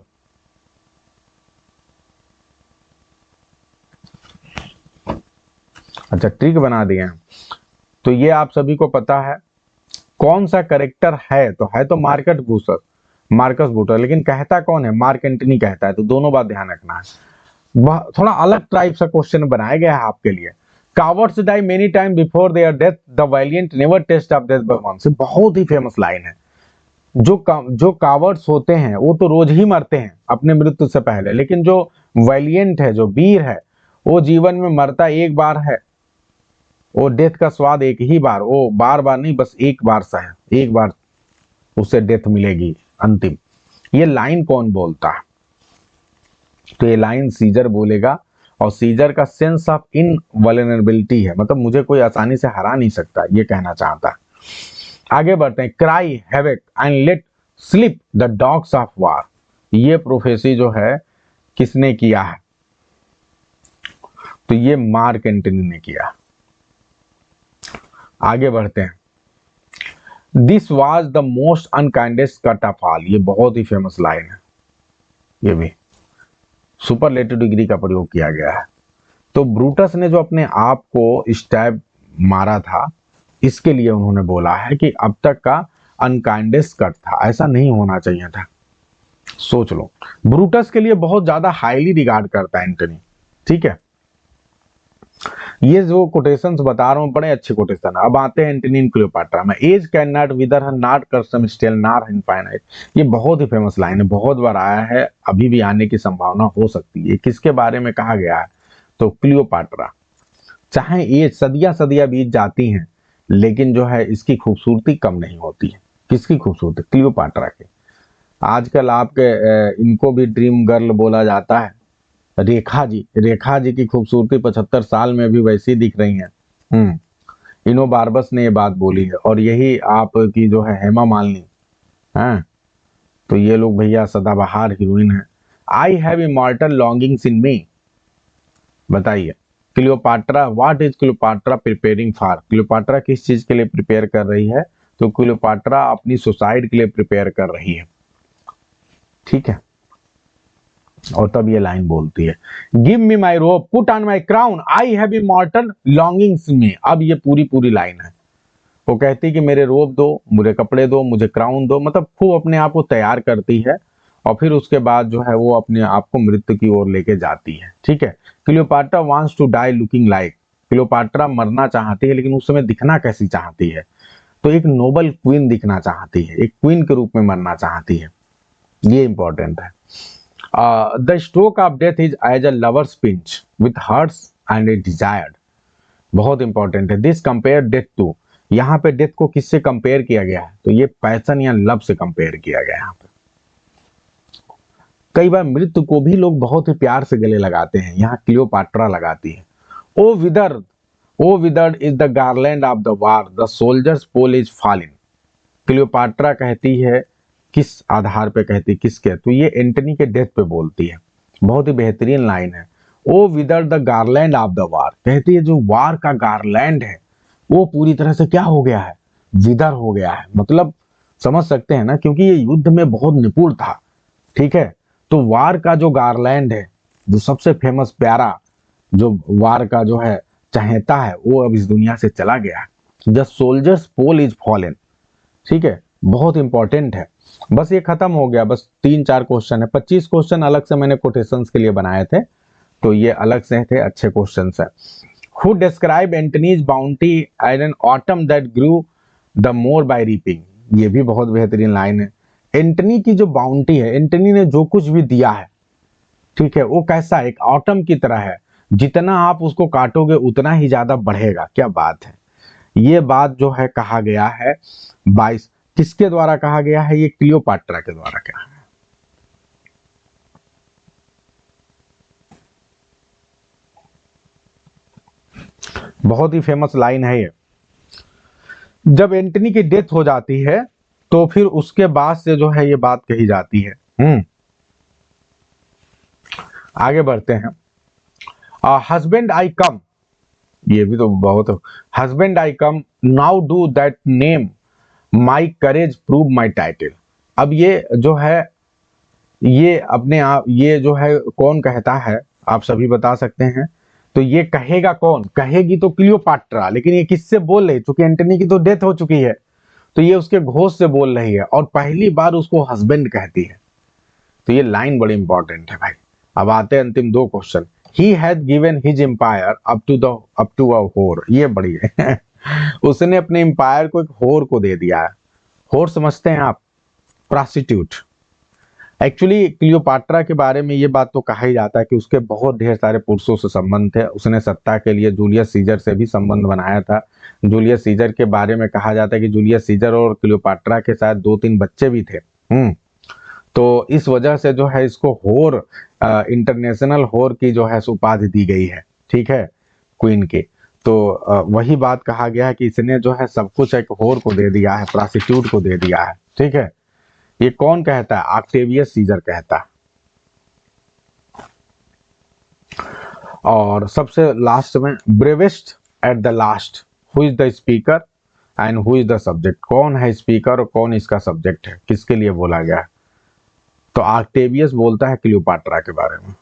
अच्छा ट्रिक बना दिए हैं, तो ये आप सभी को पता है कौन सा करेक्टर है, तो है तो मार्कस ब्रूटस, लेकिन कहता कौन है, मार्क एंटनी कहता है, तो दोनों बात ध्यान रखना है। थोड़ा अलग टाइप सा क्वेश्चन बनाया गया है आपके लिए। Cowards die many time before their death, the valiant never taste of death by once, बहुत ही फेमस लाइन है। जो कावर्ड्स होते हैं वो तो रोज ही मरते हैं अपने मृत्यु से पहले, लेकिन जो वैलियंट है, जो वीर है, वो जीवन में मरता एक बार है, वो डेथ का स्वाद एक ही बार, वो बार बार नहीं, बस एक बार सा है, एक बार उसे डेथ मिलेगी अंतिम। ये लाइन कौन बोलता है, तो ये लाइन सीजर बोलेगा, और सीजर का सेंस ऑफ इनवल्नरेबिलिटी है, मतलब मुझे कोई आसानी से हरा नहीं सकता, ये कहना चाहता है। आगे बढ़ते हैं, cry havoc and let slip the dogs of war, ये प्रोफेसी जो है किसने किया है, तो ये मार्क एंटनी ने किया। आगे बढ़ते हैं, this was the most unkindest cut of all, ये बहुत ही फेमस लाइन है, ये भी सुपरलेटिव डिग्री का प्रयोग किया गया है। तो ब्रूटस ने जो अपने आप को स्टैब मारा था, इसके लिए उन्होंने बोला है कि अब तक का अनकाइंडेस्ट कट था, ऐसा नहीं होना चाहिए था। सोच लो, ब्रूटस के लिए बहुत ज्यादा हाईली रिगार्ड करता है एंटनी, ठीक है। ये जो कोटेशंस बता रहा हूं बड़े अच्छे कोटेशन है। अब आते हैं एंटनी एंड क्लियोपाट्रा में, age can not wither her not custom stale nor infinite, ये बहुत ही फेमस लाइन है, बहुत बार आया है, अभी भी आने की संभावना हो सकती है। किसके बारे में कहा गया है, तो क्लियोपाट्रा। चाहे एज सदियां सदियां बीत जाती हैं, लेकिन जो है इसकी खूबसूरती कम नहीं होती है। किसकी खूबसूरती? क्लियोपाट्रा की। आजकल आपके इनको भी ड्रीम गर्ल बोला जाता है। रेखा जी की खूबसूरती 75 साल में भी वैसी दिख रही हैं। इनो बारबस ने ये बात बोली है, और यही आपकी जो है हेमा मालिनी हैं। तो ये लोग भैया सदाबहार हीरोइन है। आई हैव इमॉर्टल लॉन्गिंग्स इन मी। बताइए, Cleopatra, what is Cleopatra preparing for? Cleopatra किस चीज के लिए प्रिपेयर कर रही है? तो क्लियोपाट्रा अपनी सुसाइड के लिए प्रिपेयर कर रही है। ठीक है, और तब ये लाइन बोलती है, give me my rope, put on my crown, I have immortal longings में। अब ये पूरी लाइन है। वो कहती कि मेरे रोप दो, मुझे कपड़े दो, मुझे क्राउन दो, मतलब खूब अपने आप को तैयार करती है, और फिर उसके बाद जो है वो अपने आप को मृत्यु की ओर लेके जाती है। ठीक है, Cleopatra wants to die looking like. Cleopatra मरना चाहती है, लेकिन उस समय दिखना कैसी चाहती है? तो एक नोबल क्वीन दिखना चाहती है, एक क्वीन के रूप में मरना चाहती है। ये इंपॉर्टेंट है। The stroke of death is as a lover's pinch with hurts and a desired. बहुत इंपॉर्टेंट है। दिस कंपेयर डेथ टू, यहाँ पे डेथ को किससे कंपेयर किया गया है? तो ये पैशन या लव से कंपेयर किया गया है। यहाँ पे कई बार मृत्यु को भी लोग बहुत ही प्यार से गले लगाते हैं, यहाँ क्लियोपाट्रा लगाती है। O wither, O withered is the garland of the war, the soldier's pole is fallen. Cleopatra कहती है, किस आधार पे कहती है, किसके? तो ये एंटनी के डेथ पे बोलती है। बहुत ही बेहतरीन लाइन है। O wither the garland of the war, कहती है जो वार का गार्लैंड है वो पूरी तरह से क्या हो गया है? विदर हो गया है। मतलब समझ सकते हैं ना, क्योंकि ये युद्ध में बहुत निपुण था। ठीक है, तो वार का जो गार्लैंड है, जो सबसे फेमस प्यारा, जो वार का जो है चहेता है, वो अब इस दुनिया से चला गया है। The soldier's pole is fallen. ठीक है, बहुत इंपॉर्टेंट है। बस ये खत्म हो गया, बस 3-4 क्वेश्चन है। 25 क्वेश्चन अलग से मैंने कोटेशंस के लिए बनाए थे, तो ये अलग से थे, अच्छे क्वेश्चन है। Who describe Antony's bounty as an autumn that grew the more by reaping? ये भी बहुत बेहतरीन लाइन है। एंटनी की जो बाउंटी है, एंटनी ने जो कुछ भी दिया है, ठीक है, वो कैसा? एक ऑटम की तरह है, जितना आप उसको काटोगे उतना ही ज्यादा बढ़ेगा। क्या बात है! ये बात जो है कहा गया है 22, किसके द्वारा कहा गया है? ये क्लियोपाट्रा के द्वारा कहा है। बहुत ही फेमस लाइन है ये। जब एंटनी की डेथ हो जाती है तो फिर उसके बाद से जो है ये बात कही जाती है। आगे बढ़ते हैं। हस्बैंड आई कम, ये भी तो बहुत, husband I come now do that name my courage prove my title. अब ये जो है, ये अपने आप, ये जो है कौन कहता है? आप सभी बता सकते हैं। तो ये कहेगा कौन? कहेगी तो क्लियोपाट्रा, लेकिन ये किससे बोल रही? क्योंकि एंटनी की तो डेथ हो चुकी है, तो ये उसके घोष से बोल रही है, और पहली बार उसको हस्बैंड कहती है। तो ये लाइन बड़ी इंपॉर्टेंट है भाई। अब आते हैं अंतिम 2 question. He has given his empire up to a whore. ये बड़ी है उसने अपने एम्पायर को एक होर को दे दिया है। होर समझते हैं आप? प्रोस्टिट्यूट। एक्चुअली क्लियोपाट्रा के बारे में ये बात तो कहा ही जाता है कि उसके बहुत ढेर सारे पुरुषों से संबंध थे। उसने सत्ता के लिए जूलियस सीजर से भी संबंध बनाया था। जूलियस सीजर के बारे में कहा जाता है कि जूलियस सीजर और क्लियोपाट्रा के साथ 2-3 बच्चे भी थे। तो इस वजह से जो है इसको होर, इंटरनेशनल होर की जो है उपाधि दी गई है। ठीक है, क्वीन की। तो वही बात कहा गया है कि इसने जो है सब कुछ एक होर को दे दिया है, प्रोस्टिट्यूट को दे दिया है। ठीक है, ये कौन कहता है? ऑक्टेवियस सीजर कहता है। और सबसे लास्ट में, bravest at the last, who is the speaker and who is the subject? कौन है स्पीकर और कौन इसका सब्जेक्ट है? किसके लिए बोला गया है? तो ऑक्टेवियस बोलता है क्लियोपाट्रा के बारे में।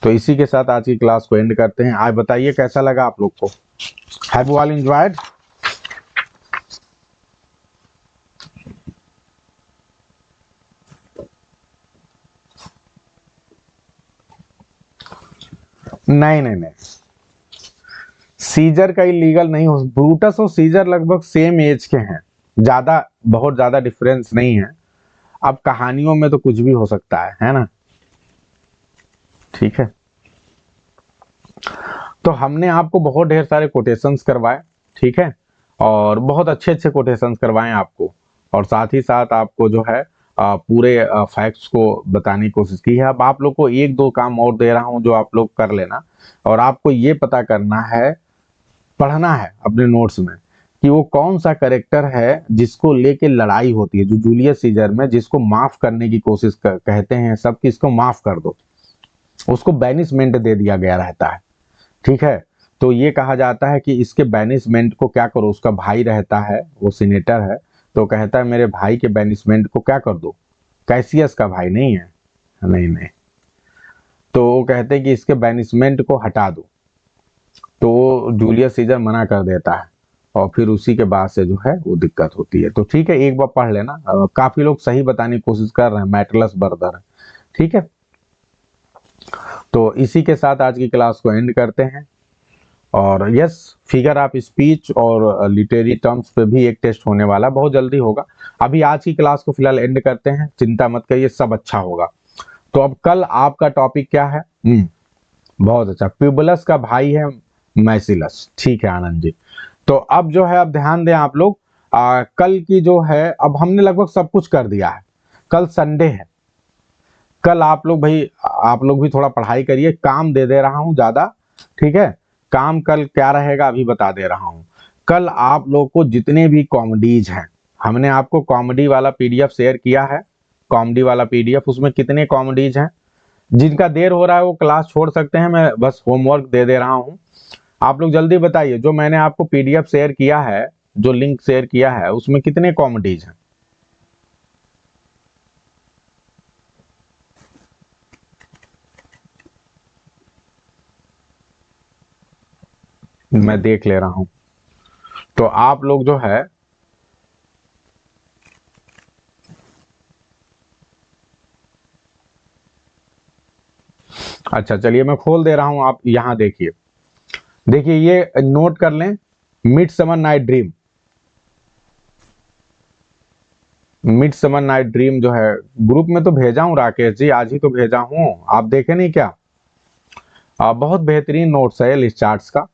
तो इसी के साथ आज की क्लास को एंड करते हैं। आज बताइए कैसा लगा आप लोग को? Have you all enjoyed? नहीं, सीजर का इलीगल नहीं हो। ब्रूटस और सीजर लगभग सेम एज के हैं, बहुत ज्यादा डिफरेंस नहीं है। अब कहानियों में तो कुछ भी हो सकता है ना? ठीक है, तो हमने आपको बहुत ढेर सारे कोटेशंस करवाए, ठीक है, और बहुत अच्छे अच्छे कोटेशंस करवाएं आपको, और साथ ही साथ आपको जो है पूरे फैक्ट्स को बताने की कोशिश की है। अब आप लोग को एक दो काम और दे रहा हूं जो आप लोग कर लेना, और आपको ये पता करना है, पढ़ना है अपने नोट्स में कि वो कौन सा कैरेक्टर है जिसको लेके लड़ाई होती है, जो जूलियस सीजर में जिसको माफ करने की कोशिश कहते हैं सब कि इसको माफ कर दो, उसको बैनिशमेंट दे दिया गया रहता है। ठीक है, तो ये कहा जाता है कि इसके बैनिशमेंट को क्या करो, उसका भाई रहता है, वो सीनेटर है, तो कहता है मेरे भाई के बैनिशमेंट को क्या कर दो, कैसियस का भाई नहीं है, नहीं नहीं, तो वो कहते हैं कि इसके बैनिशमेंट को हटा दो, तो जूलियस सीजर मना कर देता है, और फिर उसी के बाद से जो है वो दिक्कत होती है। तो ठीक है, एक बार पढ़ लेना, काफी लोग सही बताने की कोशिश कर रहे हैं, मैटरलस बर्दर है। ठीक है, तो इसी के साथ आज की क्लास को एंड करते हैं। और यस, फिगर ऑफ स्पीच और लिटरेरी टर्म्स पे भी एक टेस्ट होने वाला, बहुत जल्दी होगा। अभी आज की क्लास को फिलहाल एंड करते हैं, चिंता मत करिए, सब अच्छा होगा। तो अब कल आपका टॉपिक क्या है? बहुत अच्छा, प्यूबलस का भाई है मैसिलस। ठीक है आनंद जी, तो अब जो है, अब ध्यान दें आप लोग, कल की जो है, अब हमने लगभग सब कुछ कर दिया है। कल संडे है, कल आप लोग भाई, आप लोग भी थोड़ा पढ़ाई करिए, काम दे दे रहा हूं ज्यादा। ठीक है, काम कल क्या रहेगा अभी बता दे रहा हूं। कल आप लोग को जितने भी कॉमेडीज हैं, हमने आपको कॉमेडी वाला पीडीएफ शेयर किया है, कॉमेडी वाला पीडीएफ, उसमें कितने कॉमेडीज हैं, जिनका देर हो रहा है वो क्लास छोड़ सकते हैं, मैं बस होमवर्क दे दे रहा हूं। आप लोग जल्दी बताइए, जो मैंने आपको पीडीएफ शेयर किया है, जो लिंक शेयर किया है, उसमें कितने कॉमेडीज हैं? मैं देख ले रहा हूं, तो आप लोग जो है, अच्छा चलिए मैं खोल दे रहा हूं, आप यहां देखिए, देखिए ये नोट कर लें, mid summer night dream, mid summer night dream जो है, ग्रुप में तो भेजा हूं राकेश जी, आज ही तो भेजा हूं, आप देखे नहीं क्या? बहुत बेहतरीन नोट्स है लिस्ट चार्ट्स का।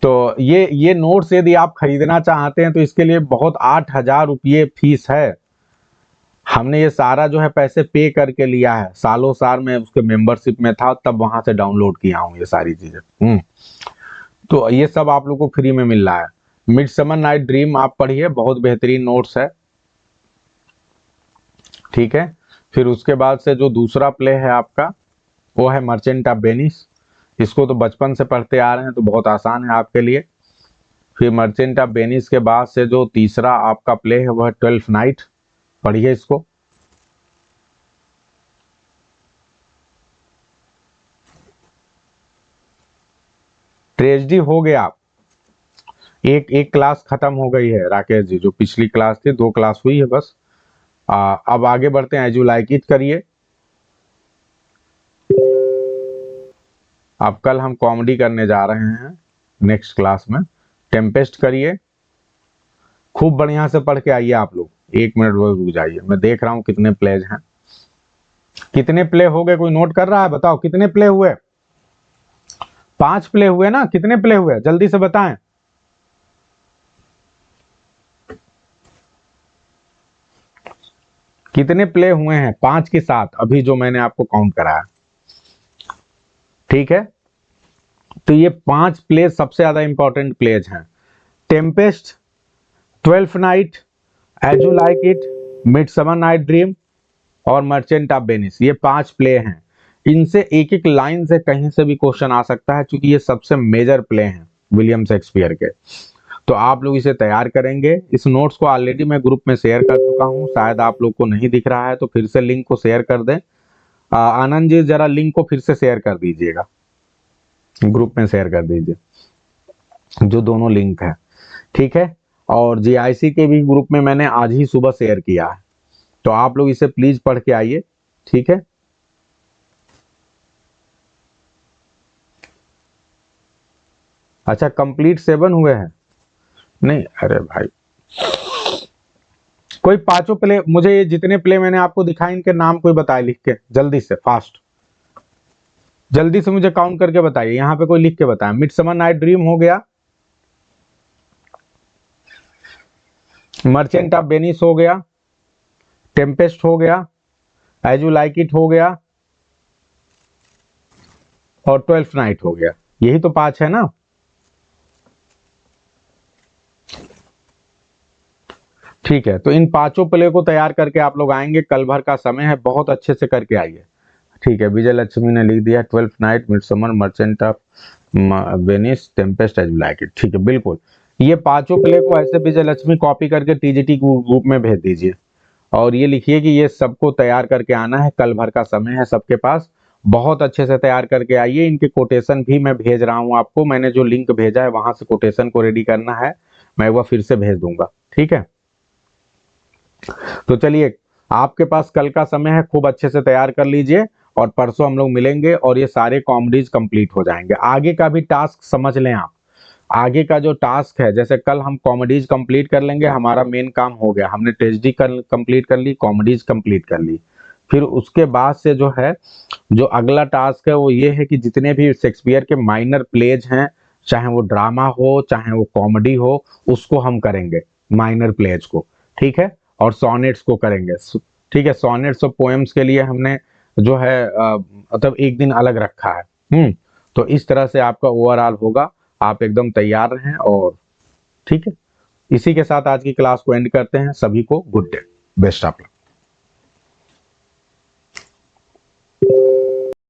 तो ये नोट्स यदि आप खरीदना चाहते हैं तो इसके लिए बहुत 8,000 रुपये फीस है। हमने ये सारा जो है पैसे पे करके लिया है, सालों साल में उसके मेंबरशिप में था, तब वहां से डाउनलोड किया हूं ये सारी चीजें। तो ये सब आप लोग को फ्री में मिल रहा है। मिड समर नाइट ड्रीम आप पढ़िए, बहुत बेहतरीन नोट्स है। ठीक है, फिर उसके बाद से जो दूसरा प्ले है आपका, वो है मर्चेंट ऑफ वेनिस। इसको तो बचपन से पढ़ते आ रहे हैं, तो बहुत आसान है आपके लिए। फिर मर्चेंट ऑफ वेनिस के बाद से जो तीसरा आपका प्ले है, वह 12th नाइट, पढ़िए इसको। ट्रेजेडी हो गया, एक क्लास खत्म हो गई है राकेश जी, जो पिछली क्लास थी 2 क्लास हुई है बस। अब आगे बढ़ते हैं, एज यू लाइक इट करिए। अब कल हम कॉमेडी करने जा रहे हैं नेक्स्ट क्लास में, टेम्पेस्ट करिए, खूब बढ़िया से पढ़ के आइए आप लोग। 1 मिनट रुक जाइए, मैं देख रहा हूं कितने प्लेज हैं, कितने प्ले हो गए, कोई नोट कर रहा है? बताओ कितने प्ले हुए? 5 प्ले हुए ना, कितने प्ले हुए जल्दी से बताएं। कितने प्ले हुए हैं 5 के साथ, अभी जो मैंने आपको काउंट कराया। ठीक है, तो ये 5 प्लेज सबसे ज्यादा इंपॉर्टेंट प्लेज हैं। Tempest, 12th night, as you like it, midsummer night dream और मर्चेंट ऑफ वेनिस, ये 5 प्ले हैं। इनसे एक एक लाइन से कहीं से भी क्वेश्चन आ सकता है, क्योंकि ये सबसे मेजर प्ले हैं विलियम शेक्सपियर के। तो आप लोग इसे तैयार करेंगे। इस नोट्स को ऑलरेडी मैं ग्रुप में शेयर कर चुका हूं, शायद आप लोग को नहीं दिख रहा है, तो फिर से लिंक को शेयर कर दें। आनंद जी जरा लिंक को फिर से शेयर कर दीजिएगा, ग्रुप में शेयर कर दीजिए जो दोनों लिंक है। ठीक है, और जीआईसी के भी ग्रुप में मैंने आज ही सुबह शेयर किया है, तो आप लोग इसे प्लीज पढ़ के आइए। ठीक है, अच्छा कंप्लीट 7 हुए हैं? नहीं, अरे भाई, कोई 5 प्ले, मुझे ये जितने प्ले मैंने आपको दिखाए इनके नाम कोई बताए लिख के, जल्दी से फास्ट, जल्दी से मुझे काउंट करके बताइए। यहाँ पे कोई लिख के बताए। मिड समर नाइट ड्रीम हो गया, मर्चेंट ऑफ वेनिस हो गया, टेम्पेस्ट हो गया, एज यू लाइक इट हो गया और 12th नाइट हो गया। यही तो 5 है ना। ठीक है, तो इन पांचों प्ले को तैयार करके आप लोग आएंगे, कल भर का समय है, बहुत अच्छे से करके आइए। ठीक है, विजय लक्ष्मी ने लिख दिया 12th night, midsummer, merchant of Venice, Tempest, as you like it. ठीक है, बिल्कुल ये पांचों प्ले को ऐसे विजय लक्ष्मी कॉपी करके टीजीटी ग्रुप में भेज दीजिए और ये लिखिए कि ये सबको तैयार करके आना है, कल भर का समय है सबके पास, बहुत अच्छे से तैयार करके आइए। इनके कोटेशन भी मैं भेज रहा हूं आपको, मैंने जो लिंक भेजा है वहां से कोटेशन को रेडी करना है, मैं वह फिर से भेज दूंगा। ठीक है, तो चलिए आपके पास कल का समय है, खूब अच्छे से तैयार कर लीजिए और परसों हम लोग मिलेंगे और ये सारे कॉमेडीज कंप्लीट हो जाएंगे। आगे का भी टास्क समझ लें आप, आगे का जो टास्क है, जैसे कल हम कॉमेडीज कंप्लीट कर लेंगे, हमारा मेन काम हो गया, हमने ट्रेजेडी कंप्लीट कर ली, कॉमेडीज कंप्लीट कर ली। फिर उसके बाद से जो है, जो अगला टास्क है वो ये है कि जितने भी शेक्सपियर के माइनर प्लेज हैं, चाहे वो ड्रामा हो चाहे वो कॉमेडी हो, उसको हम करेंगे, माइनर प्लेज को। ठीक है, और सोनेट्स को करेंगे। ठीक है, सोनेट्स और पोएम्स के लिए हमने जो है मतलब एक दिन अलग रखा है। तो इस तरह से आपका ओवरऑल होगा, आप एकदम तैयार रहें। और ठीक है, इसी के साथ आज की क्लास को एंड करते हैं। सभी को good day, best of luck.